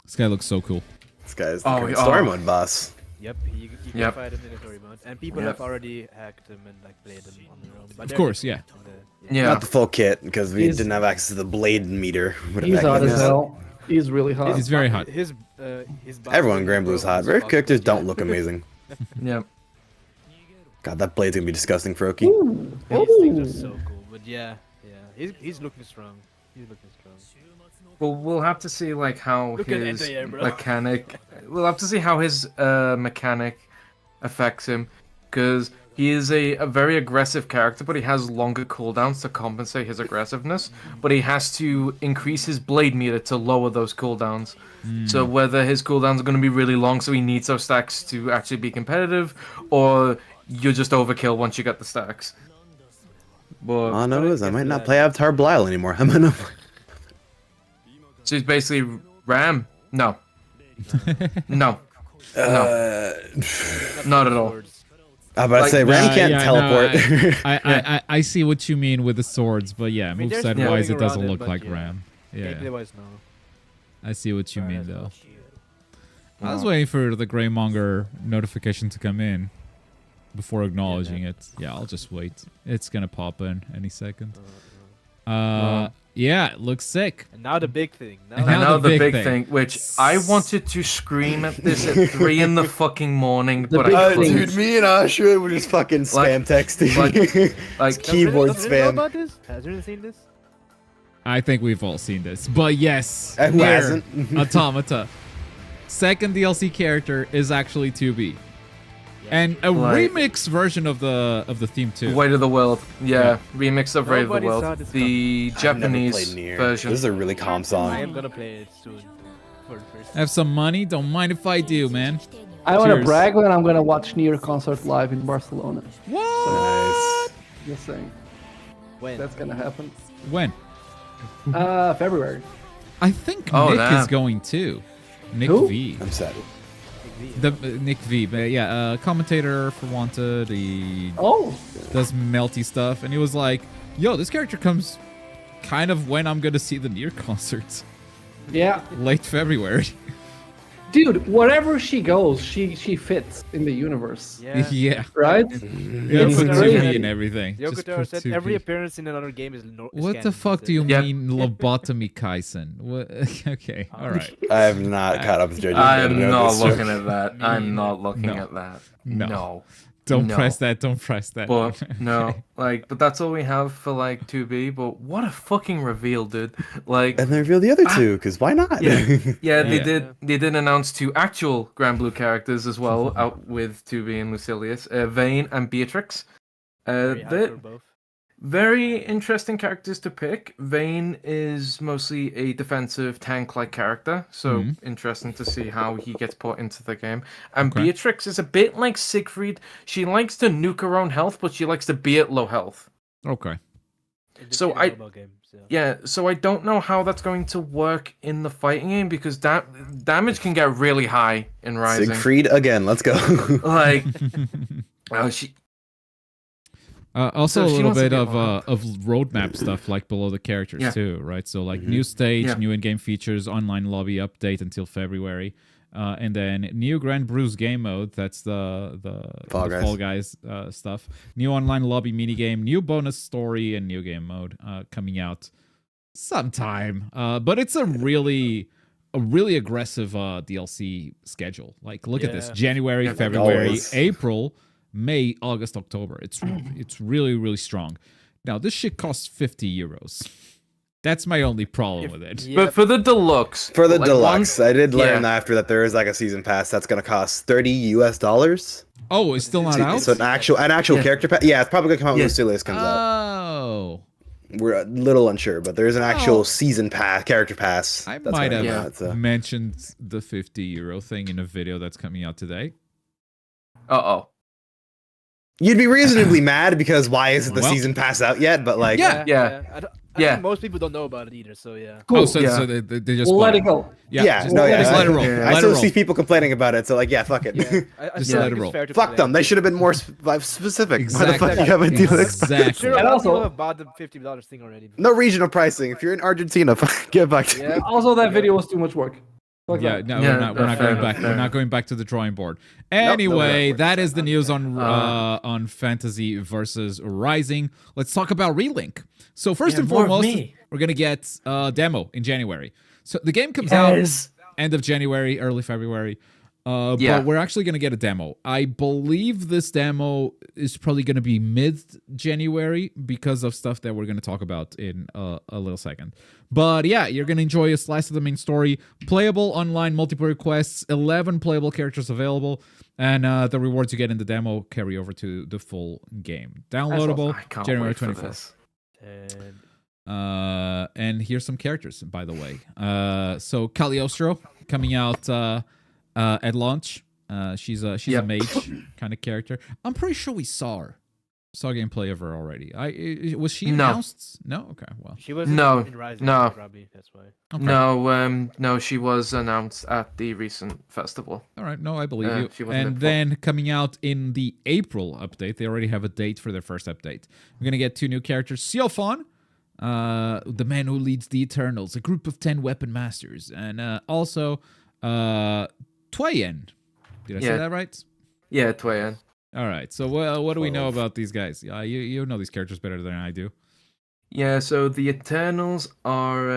This guy looks so cool. This guy's the Oh, current oh. story mode boss. Yep, you can Yep. fight him in the story mode, and people Yep. have already hacked him and like played him on their own. But Of they're course, different yeah. in the- Yeah. Not the full kit because we He's- didn't have access to the blade meter. whatever He's that hot is. as hell. He's really hot. He's very hot. His Everyone in Granblue's hot. Their characters don't look amazing. Yeah. God, that blade's gonna be disgusting, Froki. Ooh. These things are Ooh. so cool, but yeah, he's looking strong. He's looking strong. Well, we'll have to see like how Look at his Enter, yeah, bro. mechanic. We'll have to see how his mechanic affects him, because he is a very aggressive character, but he has longer cooldowns to compensate his aggressiveness. But he has to increase his blade meter to lower those cooldowns. So whether his cooldowns are going to be really long, so he needs those stacks to actually be competitive, or you're just overkill once you get the stacks. But All I know is I might not play Avatar Belial anymore. I might not. so he's basically Ram. No. No. Not at all. Swords. I was about to say Ram can't teleport. I see what you mean with the swords, but yeah, mean, there's moveset floating wise, it doesn't around it, look but like yeah. Ram. Yeah, Gameplay-wise, no. I see what you mean Alright, though. well. I was waiting for the Greymonger notification to come in before acknowledging it. Yeah, I'll just wait. It's gonna pop in any second. Yeah, it looks sick. And now the big thing. Now And And now now the the big big thing. thing, which I wanted to scream at this at 3 in the fucking morning, The but big I thing. couldn't. Dude, me and Ashra were just fucking spam texting. Like, keyboard Does anyone know spam. about this? Has anyone seen this? I think we've all seen this, but yes, Who here, hasn't? Automata. Second DLC character is actually 2B, and a Like- remix version of the theme too. Weight of the World. Yeah, remix of Weight of the Nobody saw World. this The I've never Japanese played Nier. version. This is a really calm I song. am gonna play it soon. For the first time. Have some money? Don't mind if I do, man. I want to Cheers. brag when I'm gonna watch Nier concert live in Barcelona. What? Nice. Just saying, When? that's gonna happen. When? February. I think Oh, Nick damn. is going too. Nick Who? V. I'm sad. The Nick V. But yeah, commentator for Wanted. He Oh, does melty stuff, and he was like, "Yo, this character comes kind of when I'm gonna see the Nier concerts, yeah, late February." dude. Wherever she goes, she fits in the universe, Yeah. Yeah. right? Yeah, It's put crazy. 2B and everything. Just Yokotaro put said 2B. every appearance in another game is What the canon, fuck that's do you it. Yep. mean, lobotomy Kaisen? What? Okay, all right. I have not caught up with JoJo. I yet. am I know not this looking joke. at that. I'm not looking No. at that. No. No. Don't No. press that. Don't press that. But no, like, but that's all we have for like 2B. But what a fucking reveal, dude! Like, And they revealed the other two, because why not? yeah, yeah, they Yeah. did. They did announce 2 actual Granblue characters as well, out with 2B and Lucilius, Vayne and Beatrix. Very hyped They're for both. very interesting characters to pick. Vayne is mostly a defensive tank-like character, so interesting to see how he gets put into the game. And Okay. Beatrix is a bit like Siegfried. She likes to nuke her own health, but she likes to be at low health. Okay. So In a I- mobile game, so. Yeah, so I don't know how that's going to work in the fighting game because damage can get really high in Rising. Siegfried again. Let's go. Like, she. Also, So a she little wants to bit get of roadmap stuff like below the characters Yeah. too, right? So like new stage, Yeah. new in-game features, online lobby update until February, and then new Granblue's game mode. That's the Fall the Guys. Fall Guys stuff. New online lobby minigame, new bonus story, and new game mode coming out sometime. But it's a really aggressive DLC schedule. Like look at this: Yeah. January, Yeah, February, always. April, May, August, October. It's really strong. Now this shit costs 50 euros. That's my only problem with it. Yeah, But for the deluxe. For the like, deluxe, I did learn yeah. after that there is like a season pass that's gonna cost $30. Oh, it's still not out? So an actual Yeah. character pass. Yeah, it's probably gonna come out when Yeah. Lucilius comes out. Oh. We're a little unsure, but there's an actual Oh. season pass, character pass. I that's might gonna have come out, so. mentioned the 50 euro thing in a video that's coming out today. Uh-oh. You'd be reasonably mad because why isn't the Well- season pass out yet? But like, Yeah. I Yeah. think most people don't know about it either, so yeah. Cool. Oh, so, Yeah. so they just Let bought it go. Yeah, Yeah, just, no, yeah, just let it roll. yeah. I Let it still roll. see people complaining about it. So like, yeah, fuck it. I Just feel let like it it's roll. fair to Fuck play. them. They should have been more specific. Why the fuck Exactly. you have a deal? Exactly. Sure, And a lot of also- people have bought the $50 thing already. No regional pricing. If you're in Argentina, get back to Yeah. Also, that video was too much work. Fuck Yeah, that. no, Yeah, we're not fair going enough, back. fair We're not enough. going back to the drawing board. no, Anyway, we're that is the news on Fantasy versus Rising. Let's talk about Relink. So first and more of foremost, me. we're gonna get a demo in January. So the game comes out Yes. end of January, early February. Yeah. But we're actually going to get a demo. I believe this demo is probably going to be mid-January because of stuff that we're going to talk about in a little second. But yeah, you're going to enjoy a slice of the main story, playable online multiplayer quests, 11 playable characters available, and the rewards you get in the demo carry over to the full game. Downloadable I can't January wait for 24th. this. And here's some characters, by the way. So Cagliostro coming out at launch. She's a mage kind of character. I'm pretty sure we saw gameplay of her already. Was she No. announced? No. Okay. Well. She was No, in Rising, no. probably that's why. Okay. No, she was announced at the recent festival. All right. No, I believe you. she wasn't And in then coming out in the April update, they already have a date for their first update. We're gonna get 2 new characters: Siofon, the man who leads the Eternals, a group of 10 weapon masters, and also Twayen. Did I say Yeah. that right? Yeah, Twayen. All right. So what do we know about these guys? You know these characters better than I do. Yeah, so the Eternals are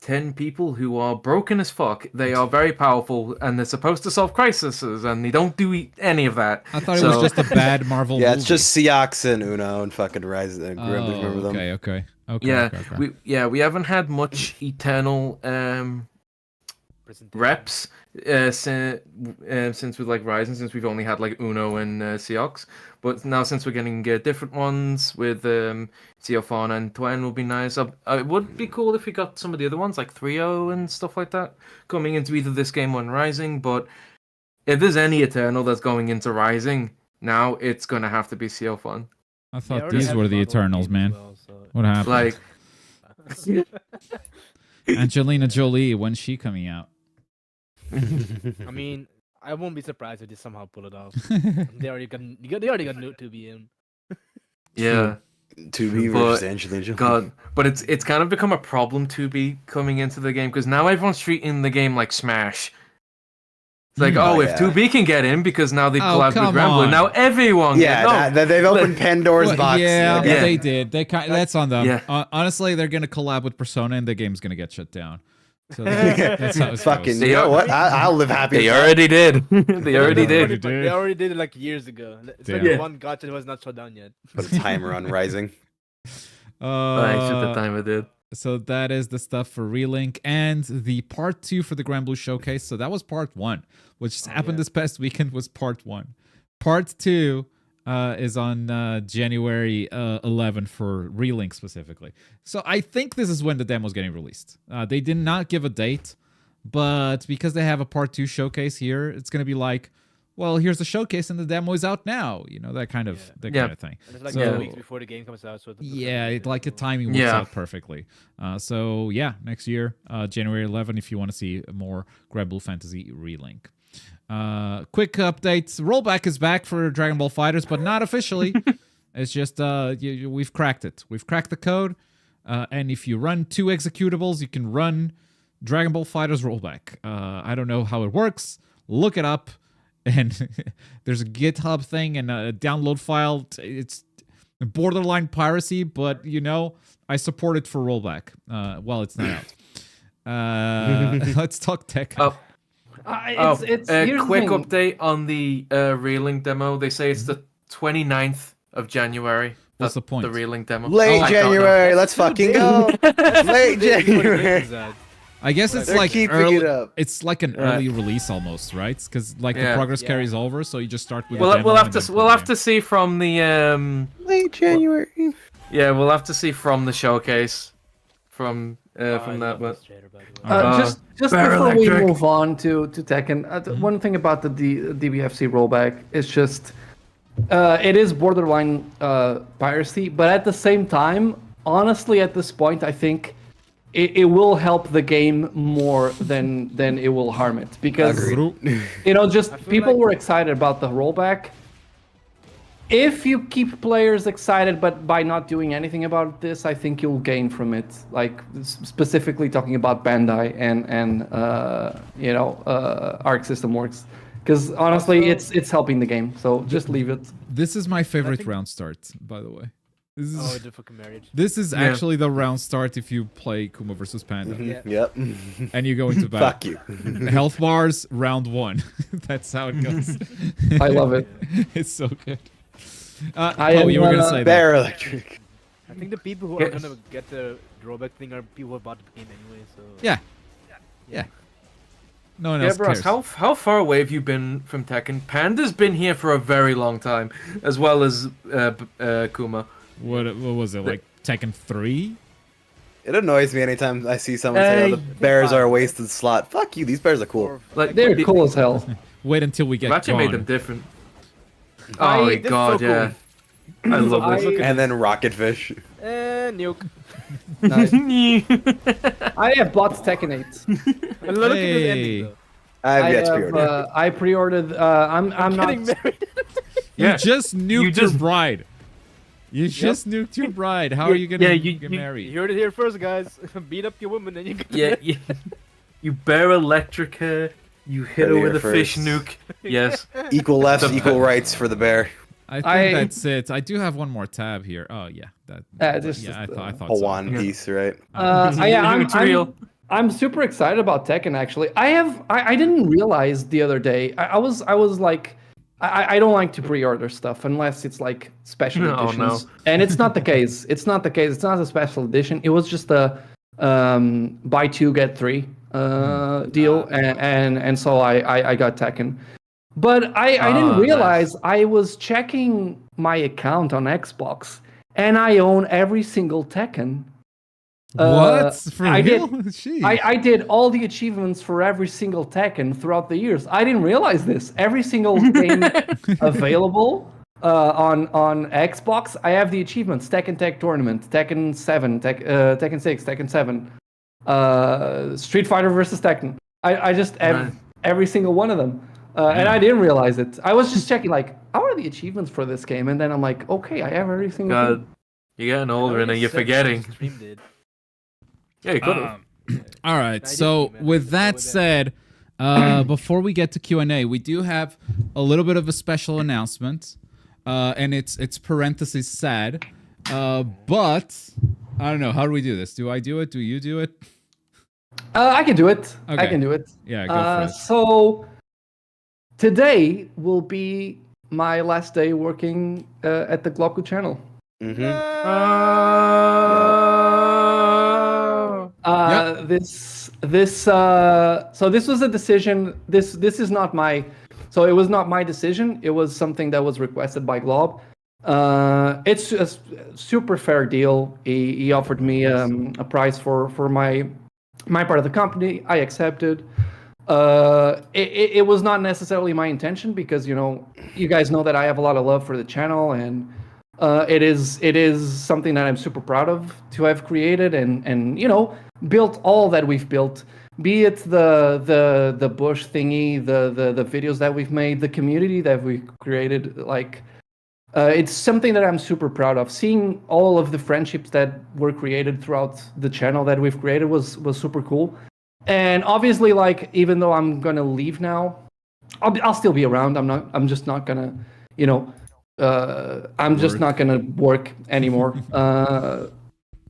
10 people who are broken as fuck. They are very powerful, and they're supposed to solve crises, and they don't do any of that. I thought it was just a bad Marvel Yeah, movie. it's just Seox and Uno and fucking Rise and Granblue. Remember them? Okay. Yeah, okay. we haven't had much Eternal Presentation. reps since with like Rising, since we've only had like Uno and Seox. But now since we're getting different ones with Siofon and Twain will be nice. It would be cool if we got some of the other ones like 3-0 and stuff like that coming into either this game or in Rising. But if there's any Eternal that's going into Rising now, it's gonna have to be Siofon. I They thought already these had were the Marvel Eternals, game man. as well, so- What happened? Like Angelina Jolie, when's she coming out? I mean, I won't be surprised if they somehow pull it off. They already got Note to be in. yeah. 2B But- versus Angelina Jolie. God, but it's kind of become a problem to be coming into the game because now everyone's treating the game like Smash. It's like, Oh, if yeah. 2B can get in because now they've Oh, collabed with come Granblue, on. now everyone Yeah, can. No, they've opened Pandora's Well, box. yeah, Like, but Yeah. they did. That's on them. Yeah. Honestly, they're gonna collab with Persona, and the game's gonna get shut down. So that's how it fucking, goes. you know what? I'll live happy. they with that. already did. They already did. They already did it like years ago. It's like Yeah. one gacha that was not shut down yet. Put a timer on Rising. Thanks at the time I did. So that is the stuff for Relink and the part 2 for the Granblue Showcase. So that was part 1, which just happened this past weekend was part 1. Part 2 is on January 11 for Relink specifically. So I think this is when the demo is getting released. They did not give a date, but because they have a part 2 showcase here, it's going to be like, well, here's the showcase and the demo is out now. You know, that kind of thing. And it's like So- 2 weeks before the game comes out. So the timing works Yeah. out perfectly. So yeah, next year, January 11, if you want to see more Granblue Fantasy Relink. Quick updates. Rollback is back for Dragon Ball Fighters, but not officially. It's just we've cracked it. We've cracked the code, and if you run 2 executables, you can run Dragon Ball Fighters Rollback. I don't know how it works. Look it up. And there's a GitHub thing and a download file. It's borderline piracy, but I support it for rollback. While it's not out. Let's talk tech. It's a here's the quick thing. update on the Relink demo. They say it's the 29th of January. What's the point? The Relink demo. Late I don't know. January. Let's fucking go. Late January. I guess it's They're like keeping early. it up. It's like an early release almost, right? Because the Yeah. progress Yeah. carries over, so you just start with. the We'll demo have and to then we'll play have to see from the Late January. yeah we'll have to see from the showcase from that, but Just Bear before we Electric. move on to Tekken, one thing about the DBFC rollback is just it is borderline piracy, but at the same time, honestly, at this point, I think it will help the game more than it will harm it because Agreed. just feel people like- were excited about the rollback. if you keep players excited, but by not doing anything about this, I think you'll gain from it. Like specifically talking about Bandai and Arc System Works, because honestly, it's helping the game. So just leave it. This is my favorite round start, by the way. This is, Oh, the fucking marriage. this is actually the round start if you play Kuma versus Panda. Yep. And you go into battle. Fuck you. Health bars, round 1. That's how it goes. I love it. It's so good. I Oh, am, you were gonna say that. Bear Electric. I think the people who are gonna get the drawback thing are people who bought the game anyway. So Yeah. No one Yeah, else Bros, cares. how far away have you been from Tekken? Panda's been here for a very long time, as well as Kuma. What was it, like Tekken 3? It annoys me anytime I see someone say, "Oh, the bears are a wasted slot." Fuck you. These bears are cool. Like They're cool as hell. Wait until we get Ratchet gone. made them different. Oh my This is god, so yeah. I love this. Look at And then Rocketfish. nuke. Nice. I have bought Tekken 8. And look at the Hey. ending though. I've yet to pre-order. I pre-ordered. I'm not. Getting married. You just nuked just- your bride. You just nuked your bride. How are you gonna get You married? heard it here first, guys. Beat up your woman and you get Yeah, you bear electric her, you hit her Heard it with a here fish first. nuke. Yes. Equal lefts, equal rights for the bear. I think I- that's it. I do have one more tab here. Oh yeah, that. Just- yeah, I thought A so. one piece, right? It's real. I'm super excited about Tekken. Actually, I didn't realize the other day. I was like, I don't like to pre-order stuff unless it's like special Oh, editions, no. and it's not the case. It's not the case. It's not a special edition. It was just a buy 2 get 3 deal, and so I got Tekken. But I didn't nice. realize I was checking my account on Xbox, and I own every single Tekken. What? For I real? did. Jeez. I did all the achievements for every single Tekken throughout the years. I didn't realize this. Every single game available on Xbox, I have the achievements: Tekken Tag Tournament, Tekken 7, Tekken 6, Tekken 7, Street Fighter versus Tekken. I just have every single one of them, and I didn't realize it. I was just checking, like, how are the achievements for this game? And then I'm like, okay, I have every single God, thing. you're getting older and you're forgetting. Stream did. Yeah, you could have. All right. I didn't So remember. with that With that. said, before we get to Q&A, we do have a little bit of a special announcement, and it's parentheses sad, but I don't know. How do we do this? Do I do it? Do you do it? I can do it. I Okay. can do it. Yeah, go for it. So today will be my last day working at the Gloku channel. Mm-hmm. So this was a decision. This is not my. So it was not my decision. It was something that was requested by Glob. It's a super fair deal. He offered me a price for my part of the company. I accepted. It was not necessarily my intention because you guys know that I have a lot of love for the channel, and it is something that I'm super proud of to have created and built all that we've built. Be it the bush thingy, the videos that we've made, the community that we've created, like. It's something that I'm super proud of. Seeing all of the friendships that were created throughout the channel that we've created was super cool. And obviously, like, even though I'm gonna leave now, I'll still be around. I'm just not gonna, I'm just not gonna work anymore.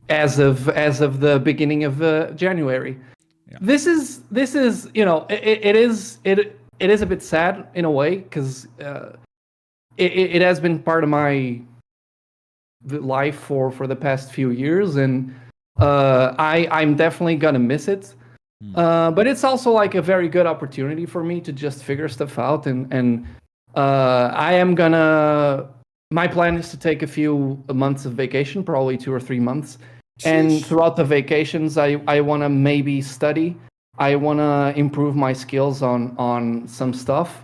As of the beginning of January. Yeah. This is it is a bit sad in a way because. It has been part of my life for the past few years, and I'm definitely gonna miss it. But it's also like a very good opportunity for me to just figure stuff out, and I am gonna. My plan is to take a few months of vacation, probably 2 or 3 months, and throughout the vacations, I want to maybe study. I want to improve my skills on some stuff.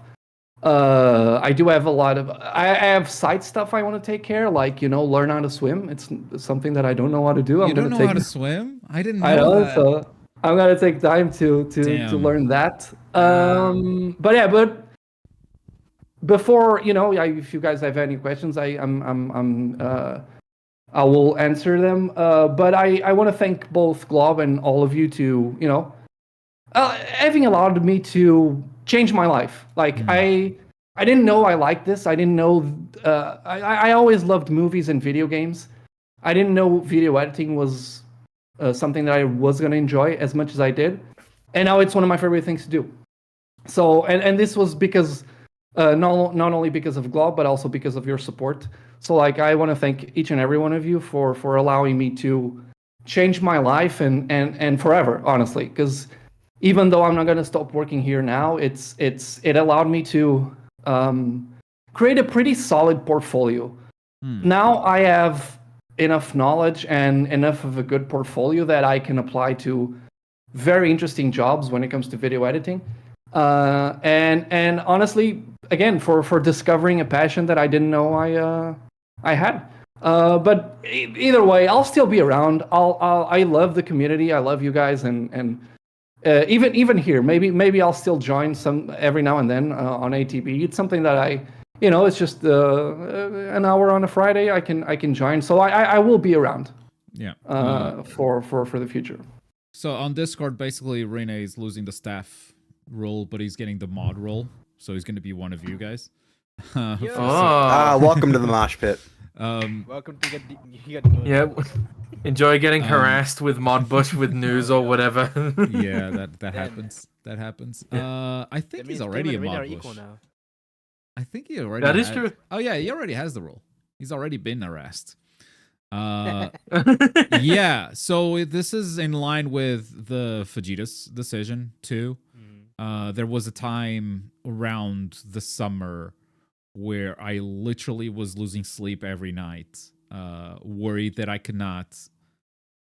I do have I have side stuff I want to take care, like learn how to swim. It's something that I don't know how to do. You don't know how to swim? I didn't know I know, that. so I'm gonna take time to Damn. learn that. But before if you guys have any questions, I will answer them. But I want to thank both Glob and all of you to having allowed me to change my life. Like I didn't know I liked this. I didn't know. I always loved movies and video games. I didn't know video editing was something that I was going to enjoy as much as I did, and now it's one of my favorite things to do. So and this was because not only because of Glob, but also because of your support. So like I want to thank each and every one of you for allowing me to change my life and forever, honestly, because even though I'm not going to stop working here now, it allowed me to create a pretty solid portfolio. Now I have enough knowledge and enough of a good portfolio that I can apply to very interesting jobs when it comes to video editing. And honestly, again, for discovering a passion that I didn't know I had. But either way, I'll still be around. I love the community. I love you guys, and even here, maybe I'll still join some every now and then on ATB. It's something that it's just an hour on a Friday. I can join, so I will be around. Yeah. For the future. So on Discord, basically, Rene is losing the staff role, but he's getting the mod role, so he's going to be one of you guys. Welcome to the mosh pit. Welcome to Yeah. Enjoy getting harassed with mod bush with news or whatever. Yeah, that happens. That happens. I think he's already a mod bush. Now. I think he already. That is true. Oh yeah, he already has the role. He's already been harassed. Yeah. So this is in line with the Vegeta's decision too. There was a time around the summer where I literally was losing sleep every night, worried that I could not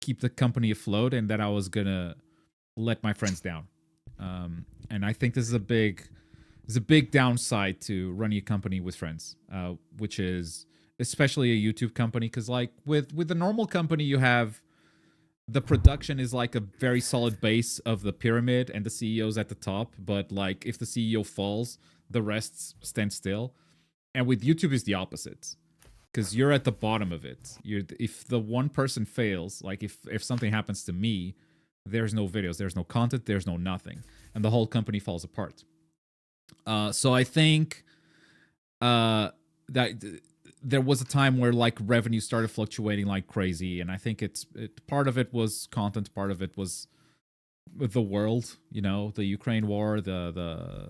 keep the company afloat and that I was gonna let my friends down. And I think this is a big downside to running a company with friends, which is especially a YouTube company, because like with the normal company, you have the production is like a very solid base of the pyramid and the CEO's at the top, but like if the CEO falls, the rest stand still. And with YouTube is the opposite, because you're at the bottom of it. If the one person fails, like if something happens to me, there's no videos, there's no content, there's no nothing, and the whole company falls apart. So I think that there was a time where like revenue started fluctuating like crazy, and I think part of it was content, part of it was the world, the Ukraine war, the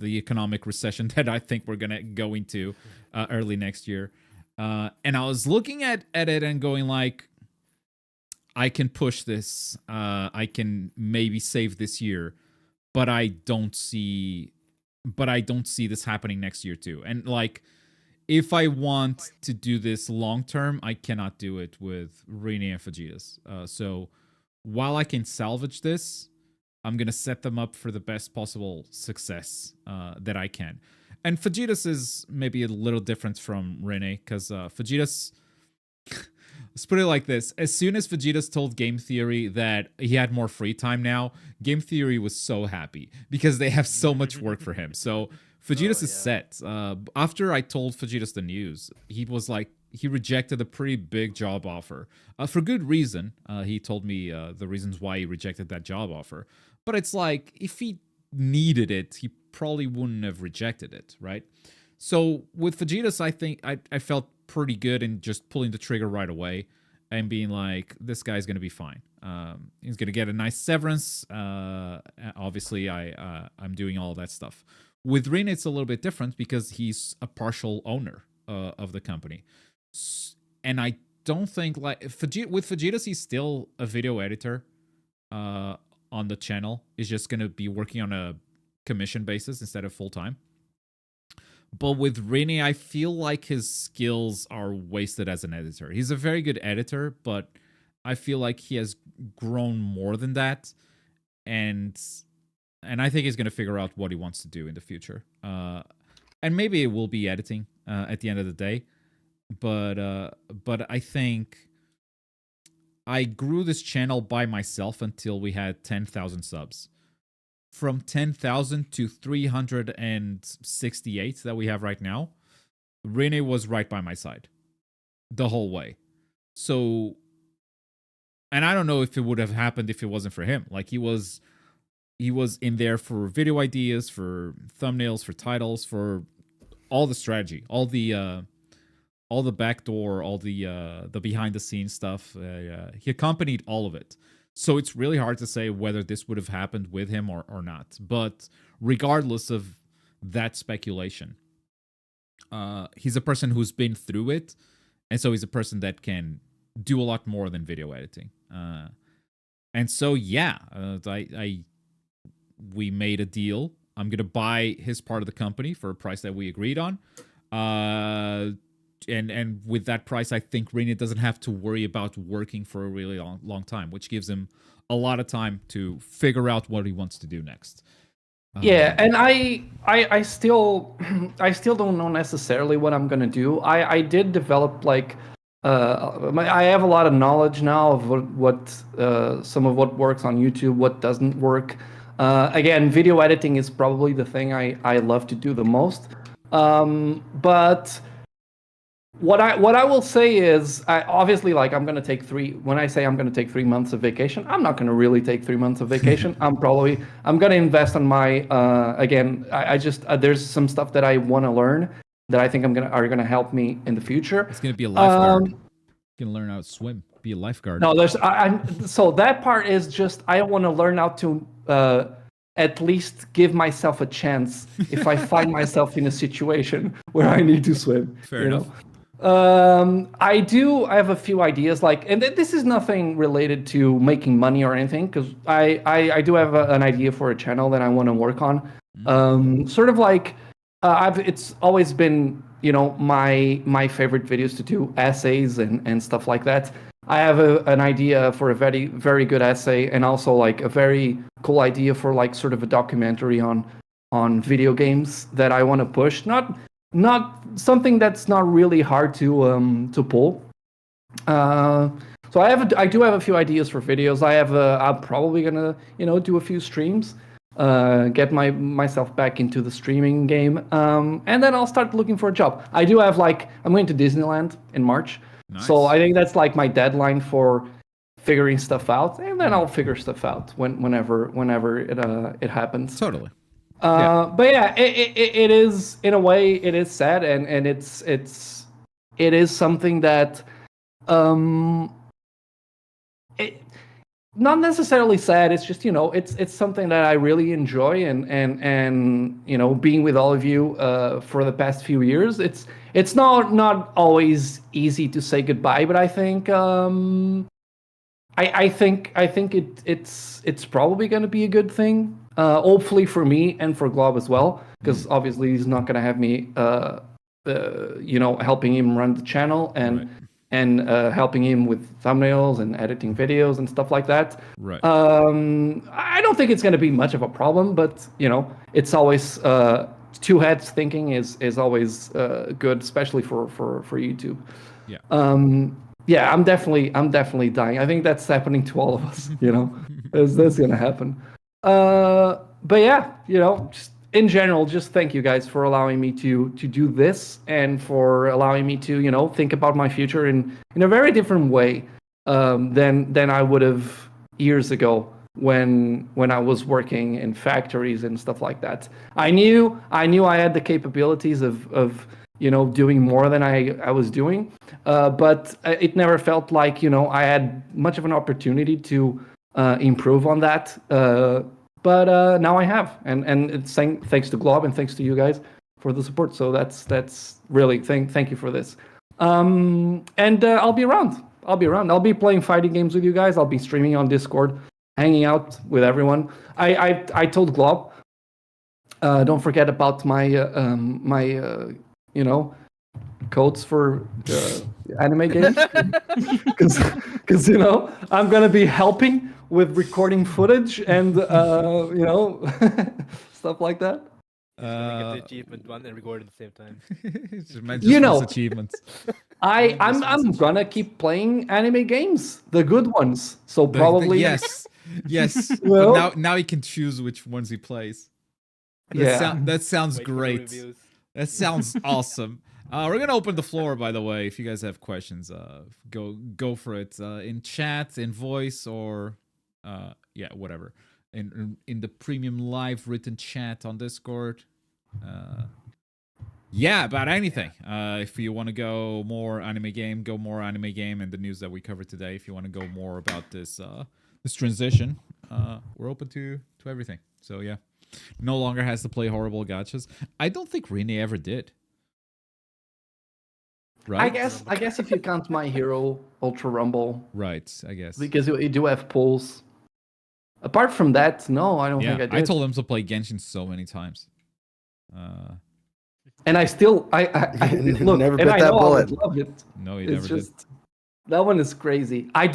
economic recession that I think we're gonna go into early next year. And I was looking at it and going like, I can push this, I can maybe save this year, but I don't see this happening next year too. And like, if I want to do this long term, I cannot do it with Rene and Vegeta's. So while I can salvage this, I'm gonna set them up for the best possible success that I can. And Vegeta's is maybe a little different from Rene, because Vegeta's, let's put it like this: as soon as Vegeta's told Game Theory that he had more free time now, Game Theory was so happy because they have so much work for him. So Vegeta's is set. After I told Vegeta's the news, he was like, he rejected a pretty big job offer for good reason. He told me the reasons why he rejected that job offer. But it's like, if he needed it, he probably wouldn't have rejected it, right? So with Vegeta's, I think I felt pretty good in just pulling the trigger right away and being like, this guy's going to be fine. He's going to get a nice severance. Obviously, I'm doing all that stuff. With Rin, it's a little bit different because he's a partial owner of the company. And I don't think, like, with Vegeta's, he's still a video editor on the channel. He's just going to be working on a commission basis instead of full-time. But with Rene, I feel like his skills are wasted as an editor. He's a very good editor, but I feel like he has grown more than that. And I think he's going to figure out what he wants to do in the future. And maybe it will be editing at the end of the day. But I think I grew this channel by myself until we had 10,000 subs. from 10,000 to 368 that we have right now, Rene was right by my side the whole way. So, and I don't know if it would have happened if it wasn't for him. Like he was in there for video ideas, for thumbnails, for titles, for all the strategy, all the backdoor, all the behind the scenes stuff. He accompanied all of it. So it's really hard to say whether this would have happened with him or not. But regardless of that speculation, he's a person who's been through it, and so he's a person that can do a lot more than video editing. And so yeah, we made a deal. I'm gonna buy his part of the company for a price that we agreed on. And with that price, I think Rene doesn't have to worry about working for a really long time, which gives him a lot of time to figure out what he wants to do next. Yeah, and I still don't know necessarily what I'm gonna do. I did develop like I have a lot of knowledge now of what some of what works on YouTube, what doesn't work. Again, video editing is probably the thing I love to do the most. But what I will say is, obviously, like I'm gonna take when I say I'm gonna take 3 months of vacation, I'm not gonna really take 3 months of vacation. I'm gonna invest on my again. I just there's some stuff that I want to learn that I think are gonna help me in the future. It's gonna be a lifeguard. You're gonna learn how to swim, be a lifeguard. No, so that part is just I want to learn how to at least give myself a chance if I find myself in a situation where I need to swim. Fair enough. I have a few ideas, like, and this is nothing related to making money or anything, because I do have an idea for a channel that I want to work on. Sort of like it's always been, my favorite videos to do essays and stuff like that. I have an idea for a very, very good essay, and also like a very cool idea for like sort of a documentary on video games that I want to push. Not something that's not really hard to pull. So I do have a few ideas for videos. I'm probably gonna do a few streams, get myself back into the streaming game, and then I'll start looking for a job. I do have I'm going to Disneyland in March, nice. So I think that's like my deadline for figuring stuff out, and then I'll figure stuff out whenever it happens. Totally. But yeah, it is, in a way, it is sad, and it is something that not necessarily sad. It's just it's something that I really enjoy, and being with all of you for the past few years. It's not always easy to say goodbye, but I think I think it's probably going to be a good thing. Hopefully for me and for Glob as well, because obviously he's not going to have me, helping him run the channel and helping him with thumbnails and editing videos and stuff like that. Right. I don't think it's going to be much of a problem, but it's always two heads thinking is always good, especially for YouTube. Yeah. Yeah, I'm definitely dying. I think that's happening to all of us. That's gonna happen. But yeah, just in general, just thank you guys for allowing me to do this, and for allowing me to think about my future in a very different way than I would have years ago when I was working in factories and stuff like that. I knew I had the capabilities of doing more than I was doing, but it never felt like I had much of an opportunity to improve on that. But now I have, and it's thanks to Glob and thanks to you guys for the support. So that's really thank you for this. And I'll be around. I'll be playing fighting games with you guys. I'll be streaming on Discord, hanging out with everyone. I told Glob, don't forget about my codes for anime games, because I'm gonna be helping with recording footage and stuff like that. Get the achievement one and record at the same time. Achievements. I'm gonna keep playing anime games, the good ones. So probably yes. Yes. Well- but now he can choose which ones he plays. That sounds Wait for the great. reviews. That sounds awesome. We're gonna open the floor, by the way. If you guys have questions, go for it in chat, in voice, or whatever. In the premium live written chat on Discord. About anything. If you want to go more anime game, go more anime game, and the news that we covered today. If you want to go more about this transition, we're open to everything. So yeah, no longer has to play horrible gachas. I don't think Rene ever did. Right? I guess if you count My Hero, Ultra Rumble, Right, I guess. because you do have pulls. Apart from that, no, I don't think I did. I told him to play Genshin so many times. And I still, I look, Never and bit I that know bullet. I would love it. No, he It's never just that one is crazy. I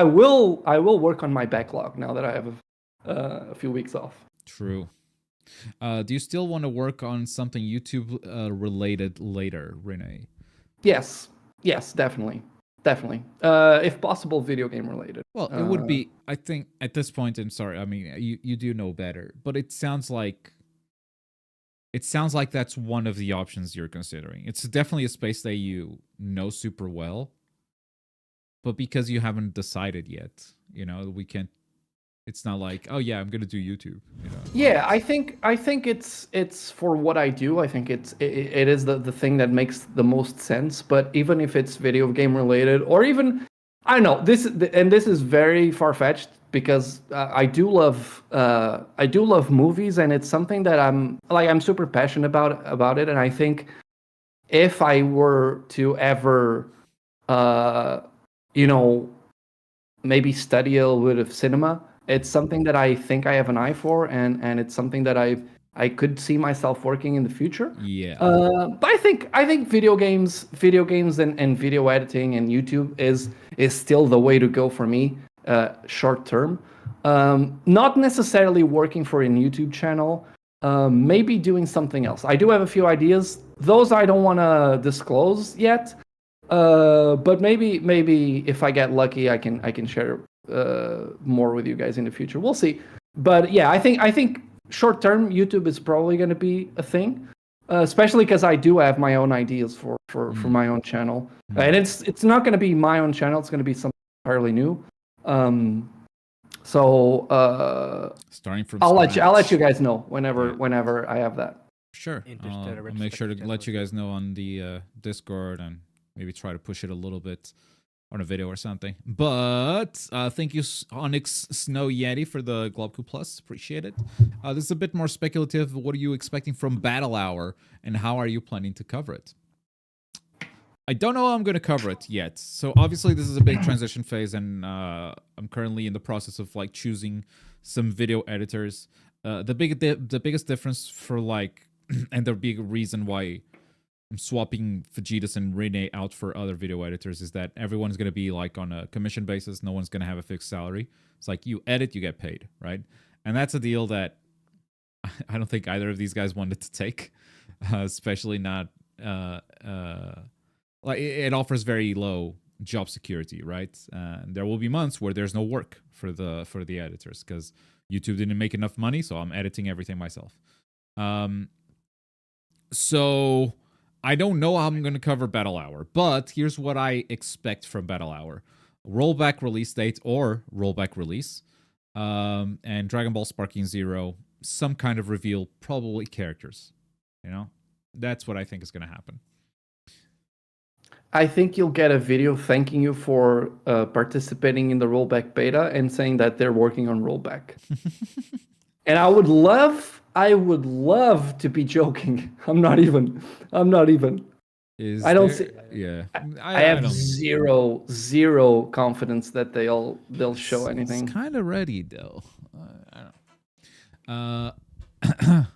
will work on my backlog now that I have a few weeks off. did. True. Do you still want to work on something YouTube related later, Rene? Yes, definitely. If possible, video game related. Well, it would be, I think, at this point, I'm sorry, I mean, you do know better, but it sounds like that's one of the options you're considering. It's definitely a space that you know super well, but because you haven't decided yet, we can't. It's not like, oh yeah, I'm gonna do YouTube. Yeah, I think it's for what I do. I think it is the thing that makes the most sense. But even if it's video game related, or even I don't know, this is very far fetched because I do love movies, and it's something that I'm super passionate about it. And I think if I were to ever maybe study a little bit of cinema, it's something that I think I have an eye for, and it's something that I could see myself working in the future. Yeah. But I think video games and video editing and YouTube is still the way to go for me, short term. Not necessarily working for a YouTube channel, maybe doing something else. I do have a few ideas. Those I don't want to disclose yet. But maybe if I get lucky, I can share more with you guys in the future. We'll see. But yeah, I think short term YouTube is probably going to be a thing, especially because I do have my own ideas for my own channel, and it's not going to be my own channel. It's going to be something entirely new. Starting from I'll let you guys know whenever I have that. Sure. Interstellar I'll make sure to let you retrospective guys know on the Discord, and maybe try to push it a little bit on a video or something. But thank you, Onyx Snow Yeti, for the Globku Plus. Appreciate it. This is a bit more speculative. What are you expecting from Battle Hour, and how are you planning to cover it? I don't know how I'm going to cover it yet. So obviously this is a big transition phase, and I'm currently in the process of choosing some video editors. The biggest difference for and the big reason why I'm swapping Vegeta's and Rene out for other video editors is that everyone's going to be on a commission basis. No one's going to have a fixed salary. It's like you edit, you get paid, right? And that's a deal that I don't think either of these guys wanted to take, especially not it offers very low job security, right? There will be months where there's no work for the editors because YouTube didn't make enough money, so I'm editing everything myself. So I don't know how I'm going to cover Battle Hour, but here's what I expect from Battle Hour. Rollback release date or rollback release. And Dragon Ball Sparking Zero, some kind of reveal, probably characters. That's what I think is going to happen. I think you'll get a video thanking you for participating in the rollback beta and saying that they're working on rollback. And I would love to be joking. I'm not even. I don't see. Yeah. I have zero confidence that they'll show anything. It's kind of ready though. I don't know.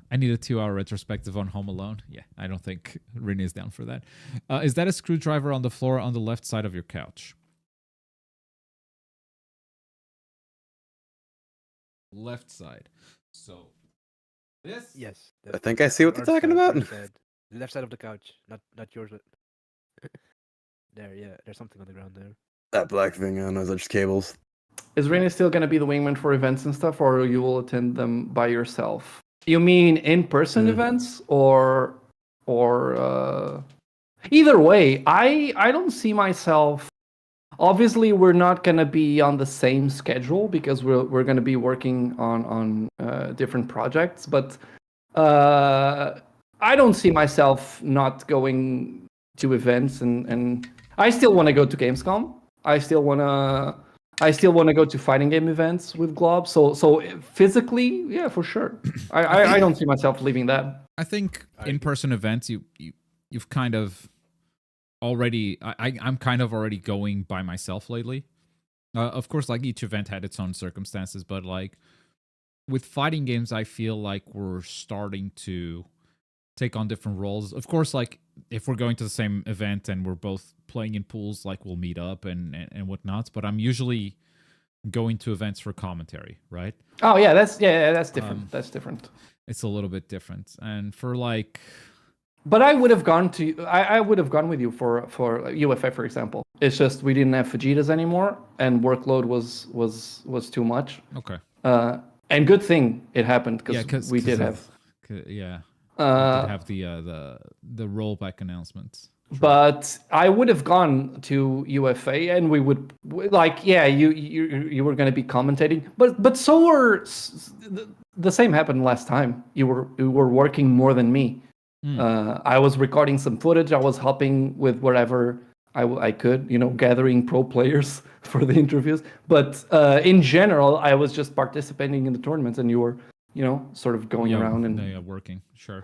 I need a 2-hour retrospective on Home Alone. Yeah, I don't think Rene is down for that. Is that a screwdriver on the floor on the left side of your couch? Left side. So this? Yes. I think I see what they're talking about. Left side of the couch, not yours. There, yeah. There's something on the ground there. That black thing, I don't know, is that just cables? Is Rene still going to be the wingman for events and stuff, or you will attend them by yourself? You mean in-person events, or either way? I don't see myself. Obviously, we're not going to be on the same schedule because we're going to be working on different projects. But I don't see myself not going to events, and I still want to go to Gamescom. I still want to go to fighting game events with Glob. So physically, yeah, for sure. I don't see myself leaving that. I think in-person events, you've kind of already. I'm kind of already going by myself lately. Of course, like each event had its own circumstances, but like with fighting games, I feel like we're starting to take on different roles. Of course, like if we're going to the same event and we're both playing in pools, like we'll meet up and whatnot. But I'm usually going to events for commentary, right? Oh yeah, that's different. That's different. It's a little bit different, and for like. But I would have gone with you for UFA, for example. It's just we didn't have Vegetas anymore, and workload was too much. Okay. And good thing it happened because we did have. Yeah. We did have the rollback announcements. Sure. But I would have gone to UFA, and we would you were going to be commentating, but so were the same happened last time. You were working more than me. I was recording some footage. I was helping with wherever I could, gathering pro players for the interviews. But in general, I was just participating in the tournaments, and you were, sort of going around and working. Sure.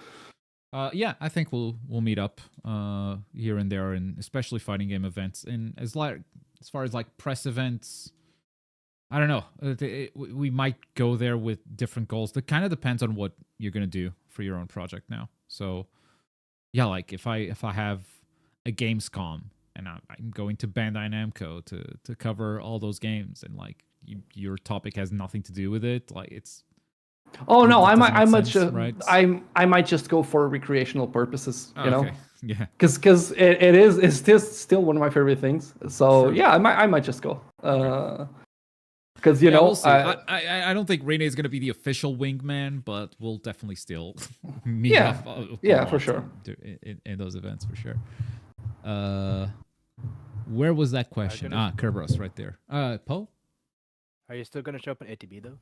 I think we'll meet up here and there, and especially fighting game events. And as far as like press events, I don't know. We might go there with different goals. That kind of depends on what you're gonna do for your own project now. So, yeah, like if I have a Gamescom and I'm going to Bandai Namco to cover all those games, and like your topic has nothing to do with it, like it's. Oh no, I might just go for recreational purposes, you know. Yeah. Because it's still one of my favorite things. So sure. Yeah, I might just go. Because we'll see. I don't think Rene is going to be the official wingman, but we'll definitely still meet up. For sure. In those events, for sure. Where was that question? Kerberos, right there. Poe? Are you still going to show up in ATB, though?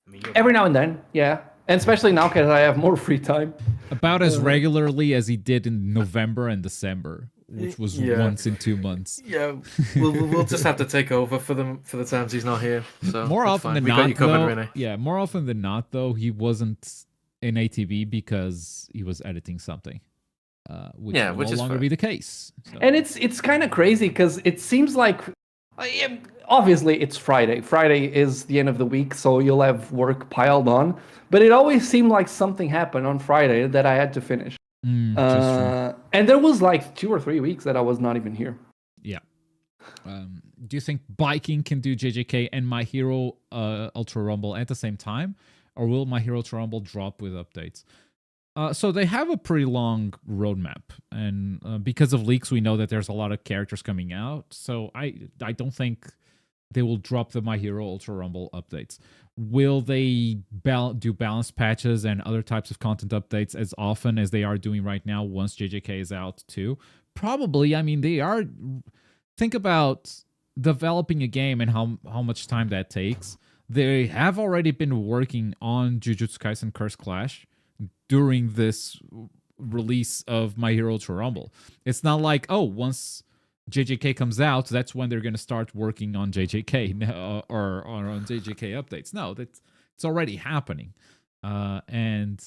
I mean, every now and then, yeah. And especially now because I have more free time. About as regularly as he did in November and December, which was once in 2 months. Yeah, we'll just have to take over for the times he's not here. So more often than not, more often than not, though, he wasn't in ATB because he was editing something, which will no longer be the case. So. And it's kind of crazy because it seems like, obviously it's Friday. Friday is the end of the week, so you'll have work piled on. But it always seemed like something happened on Friday that I had to finish. And there was like 2 or 3 weeks that I was not even here. Yeah. Do you think Biking can do JJK and My Hero Ultra Rumble at the same time? Or will My Hero Ultra Rumble drop with updates? So they have a pretty long roadmap. And because of leaks, we know that there's a lot of characters coming out. So I don't think they will drop the My Hero Ultra Rumble updates. Will they do balanced patches and other types of content updates as often as they are doing right now once JJK is out too? Probably. I mean, they are. Think about developing a game and how much time that takes. They have already been working on Jujutsu Kaisen Curse Clash during this release of My Hero Ultra Rumble. It's not like, once JJK comes out, that's when they're going to start working on JJK or on JJK updates. No, it's already happening. And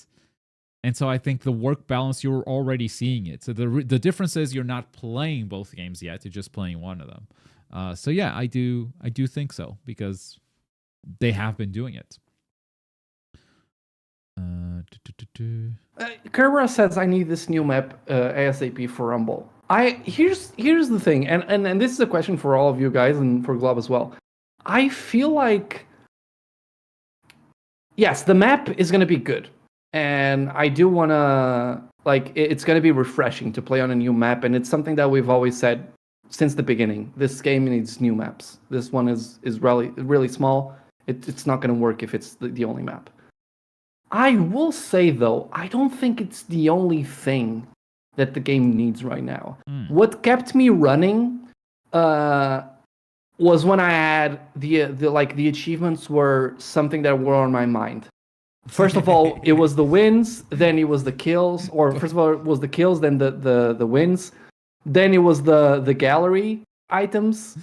so I think the work balance, you're already seeing it. So the difference is you're not playing both games yet. You're just playing one of them. So yeah, I do think so because they have been doing it. Kerberos says I need this new map ASAP for Rumble. Here's the thing, and this is a question for all of you guys and for Glob as well. I feel like yes, the map is gonna be good, and I do wanna it's gonna be refreshing to play on a new map, and it's something that we've always said since the beginning. This game needs new maps. This one is really small. It's not going to work if it's the only map. I will say though, I don't think it's the only thing that the game needs right now. What kept me running was when I had the achievements were something that were on my mind. First of all, it was the wins, then it was the kills, or first of all it was the kills, then the wins, then it was the gallery items.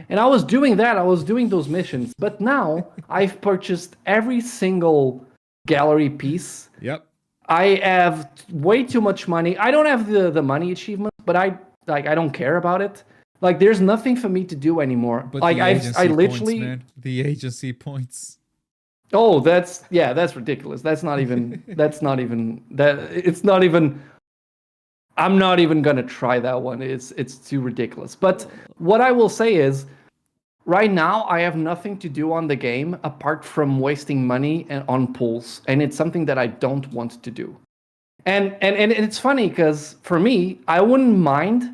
And I was doing that, I was doing those missions, but now I've purchased every single gallery piece. Yep. I have way too much money. I don't have the money achievement, but I don't care about it. Like there's nothing for me to do anymore. But like I literally points, man. The agency points. Oh, that's ridiculous. It's not even I'm not even gonna try that one. It's too ridiculous. But what I will say is right now I have nothing to do on the game apart from wasting money on pools, and it's something that I don't want to do. And it's funny because for me, I wouldn't mind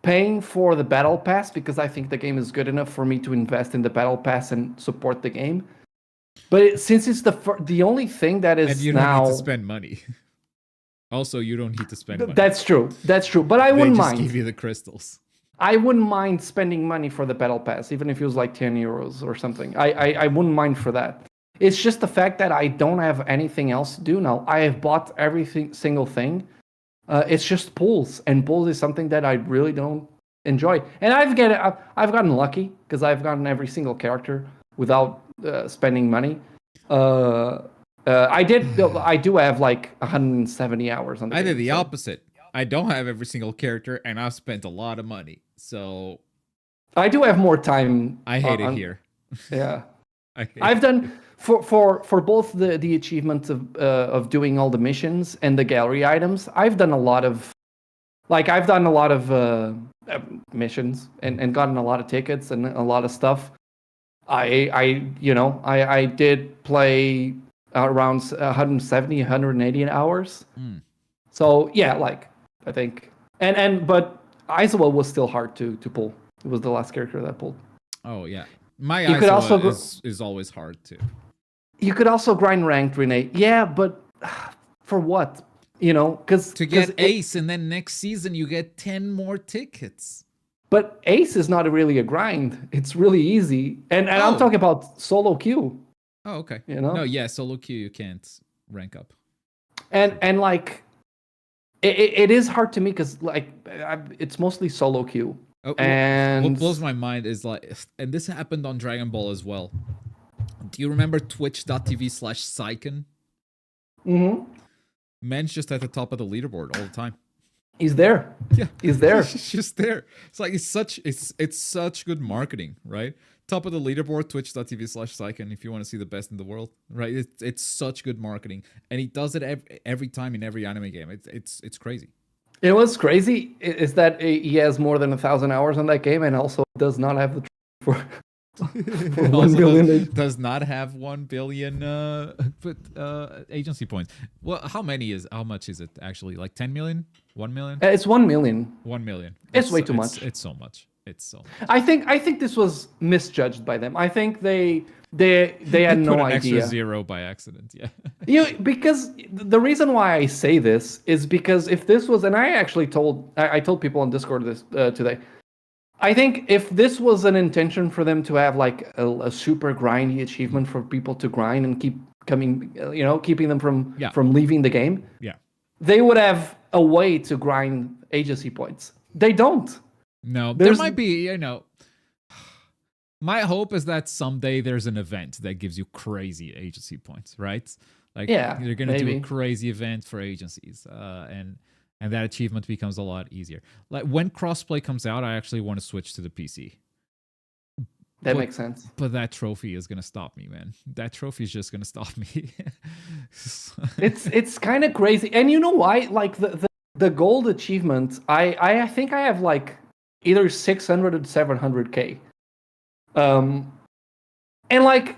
paying for the battle pass because I think the game is good enough for me to invest in the battle pass and support the game. But since it's the only thing that is and you don't need to spend money. Also, you don't need to spend money. That's true. But I wouldn't mind. They just give you the crystals. I wouldn't mind spending money for the battle pass, even if it was like 10 euros or something. I wouldn't mind for that. It's just the fact that I don't have anything else to do now. I have bought every single thing. It's just pools, and pools is something that I really don't enjoy. And I've gotten lucky because I've gotten every single character without spending money. I do have like 170 hours on the game. I did the opposite. I don't have every single character, and I've spent a lot of money. So I do have more time. I hate it here. Yeah, I've done for both the achievements of doing all the missions and the gallery items. I've done a lot of missions and gotten a lot of tickets and a lot of stuff. I did play around 170, 180 hours. So yeah, like I think but Isola was still hard to pull. It was the last character that I pulled. Oh yeah, my Isola is always hard too. You could also grind ranked, Renee. Yeah, but for what? Because to get Ace, and then next season you get 10 more tickets. But Ace is not really a grind. It's really easy. And I'm talking about solo queue. Oh, okay. No, yeah, solo queue you can't rank up. And like, it is hard to me because like it's mostly solo queue. And what blows my mind is like, and this happened on Dragon Ball as well. Do you remember twitch.tv/Syken? Mm-hmm. Men's just at the top of the leaderboard all the time. He's there. Yeah, he's there. He's just there. It's like it's such good marketing, right? Top of the leaderboard, twitch.tv/Syken, if you want to see the best in the world, right? It's such good marketing, and he does it every time in every anime game. It's crazy. You know what's crazy is that he has more than 1,000 hours on that game, and also does not have the for 1 billion. Does not have 1 billion agency points. Well, how much is it actually? Like 10 million? 1 million? It's 1 million. 1 million. It's way too much. It's so much. It's so much. I think this was misjudged by them. I think they had no put an idea. Extra zero by accident. Yeah. Because the reason why I say this is because if this was, and I actually told people on Discord this today. I think if this was an intention for them to have like a super grindy achievement for people to grind and keep coming, keeping them from leaving the game. Yeah. They would have a way to grind agency points. They don't. No, there might be, my hope is that someday there's an event that gives you crazy agency points, right? Like, you're going to do a crazy event for agencies, and that achievement becomes a lot easier. Like, when crossplay comes out, I actually want to switch to the PC. That makes sense. But that trophy is going to stop me, man. That trophy is just going to stop me. It's kind of crazy. And you know why? Like, the gold achievement, I think I have, like, either 600 or 700k. And like,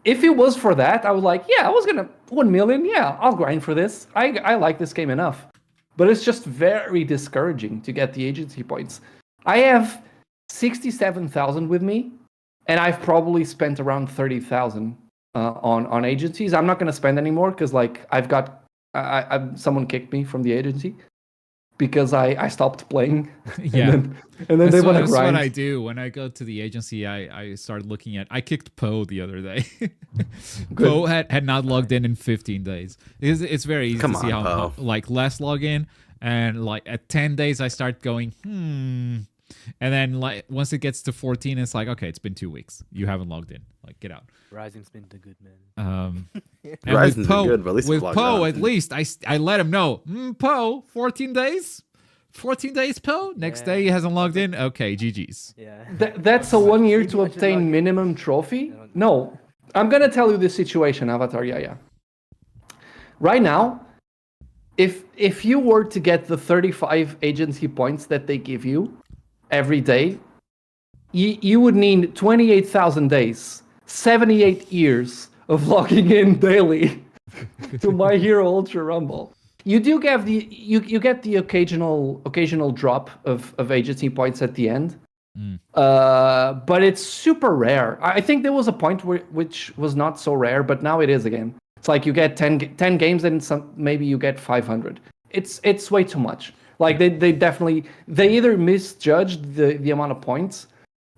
if it was for that, I was like, yeah, I was gonna 1 million. Yeah, I'll grind for this. I like this game enough. But it's just very discouraging to get the agency points. I have 67,000 with me, and I've probably spent around 30,000 on agencies. I'm not going to spend anymore because like I've got someone kicked me from the agency because I stopped playing. Yeah. and then they want to That's grind. what I do when I go to the agency. I start looking at. I kicked Poe the other day. Poe had not logged in 15 days. It's very easy to see how like less login, and like at 10 days I start going and then like once it gets to 14, it's like okay, it's been 2 weeks. You haven't logged in. Like get out. Rising's been the good man. And Rising's with Poe, been good, but at least with logged Poe, on. at least I let him know. Poe, 14 days. 14 days, Poe. Next day he hasn't logged in. Okay, GG's. Yeah. That's a 1 year to obtain minimum trophy? No. I'm going to tell you this situation, Avatar Yaya. Right now, if you were to get the 35 agency points that they give you every day, you would need 28,000 days, 78 years of logging in daily to My Hero Ultra Rumble. You do get you get the occasional drop of agency points at the end, but it's super rare. I think there was a point which was not so rare, but now it is again. It's like you get 10 games and maybe you get 500. It's way too much. Like they either misjudged the amount of points,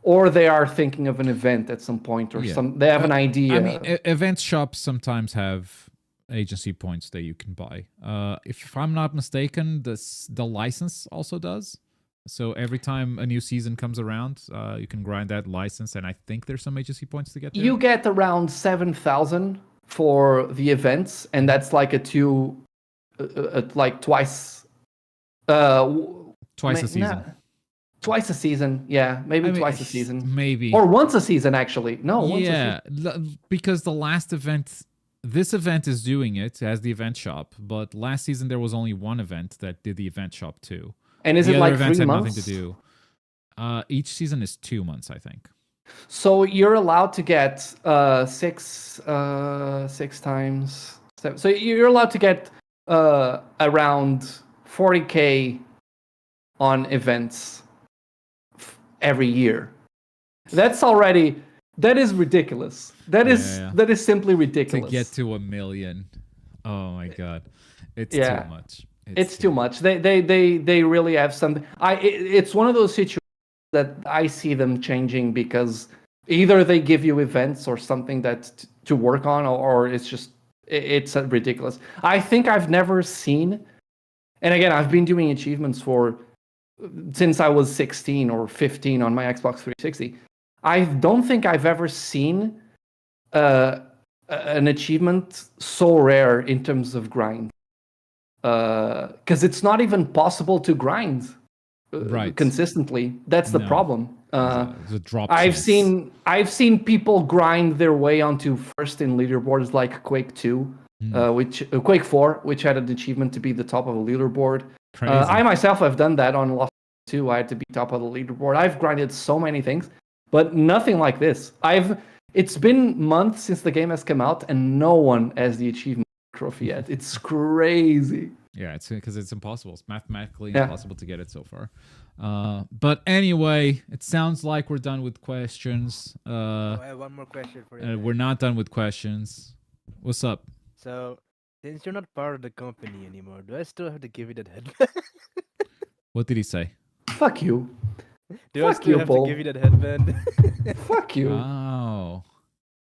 or they are thinking of an event at some point, or they have an idea. I mean, event shops sometimes have agency points that you can buy. If I'm not mistaken, the license also does. So every time a new season comes around, you can grind that license, and I think there's some agency points to get there. You get around 7,000 for the events, and that's like like twice. Twice a season. Twice a season, yeah, maybe twice a season, maybe, or once a season actually. No, once a season. Because the last event. This event is doing it as the event shop, but last season there was only one event that did the event shop too. And is the it other like events 3 had months? nothing to do. Each season is 2 months, I think. So you're allowed to get 6 times 7. So you're allowed to get around 40K on events every year. That is ridiculous. That is simply ridiculous. To get to 1 million. Oh my god. It's too much. It's too much. They really have something. It's one of those situations that I see them changing because either they give you events or something that to work on, or it's ridiculous. I think I've never seen, and again, I've been doing achievements since I was 16 or 15 on my Xbox 360. I don't think I've ever seen an achievement so rare in terms of grind. Because it's not even possible to grind consistently. That's the problem. The drop I've chance. seen people grind their way onto first in leaderboards like Quake 2, Quake 4, which had an achievement to be the top of a leaderboard. I myself have done that on Lost 2. I had to be top of the leaderboard. I've grinded so many things. But nothing like this. It's been months since the game has come out, and no one has the achievement trophy yet. It's crazy. Yeah, it's because it's impossible. It's mathematically impossible to get it so far. But anyway, it sounds like we're done with questions. I have one more question for you. We're not done with questions. What's up? So, since you're not part of the company anymore, do I still have to give you that headband? What did he say? Fuck you. Do I still have to give you that headband? Fuck you. Oh,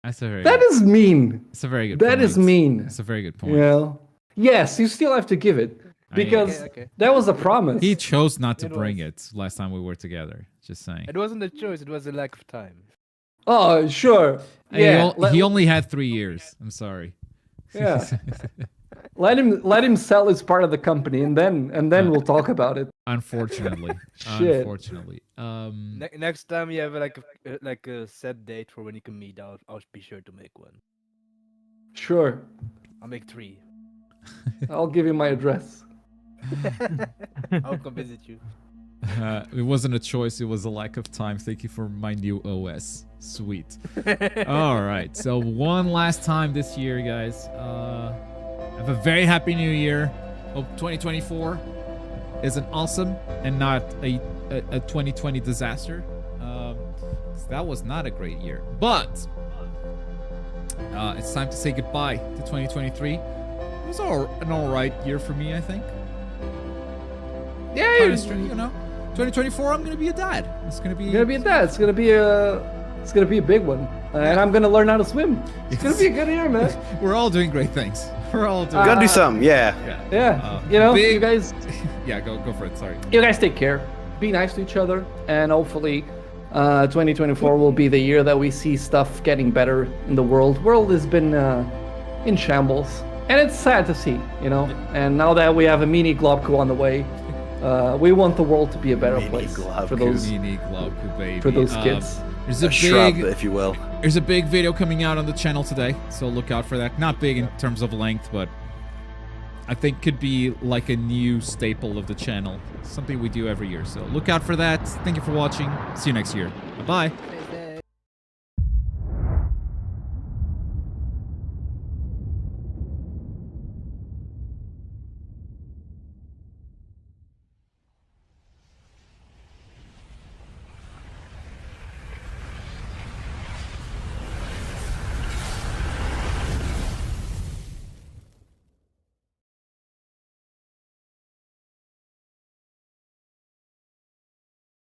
that's a very. That is mean. It's a very good. That is mean. It's a very good point. Well, yes, you still have to give it because that was a promise. He chose not to bring it last time we were together. Just saying. It wasn't a choice. It was a lack of time. Oh, sure. Yeah. He only had 3 years. I'm sorry. Yeah. Let him sell his part of the company, and then we'll talk about it. Unfortunately. Shit. Unfortunately. Next time you have like a set date for when you can meet, I'll be sure to make one. Sure. I'll make 3. I'll give you my address. I'll come visit you. It wasn't a choice, it was a lack of time. Thank you for my new OS. Sweet. All right, so one last time this year, guys. Have a very happy new year. Hope 2024 is an awesome and not a 2020 disaster. That was not a great year. But it's time to say goodbye to 2023. It was an alright year for me, I think. Yeah, Kind of strange, you know. 2024, I'm gonna be a dad. It's gonna be. You're gonna be a dad. It's gonna be a big one, and I'm gonna learn how to swim. It's gonna be a good year, man. We're all doing great things. We're all doing. Gotta do something, yeah. Yeah, you know, you guys. Yeah, go for it. Sorry. You guys take care. Be nice to each other, and hopefully, 2024 will be the year that we see stuff getting better in the world. World has been in shambles, and it's sad to see, you know. And now that we have a mini Globku on the way, we want the world to be a better place for those Mini Globku, baby. for those kids. There's A shrub, big, if you will. there's a big video coming out on the channel today, so look out for that. Not big in terms of length, but I think could be like a new staple of the channel. Something we do every year. So look out for that. Thank you for watching. See you next year. Bye-bye.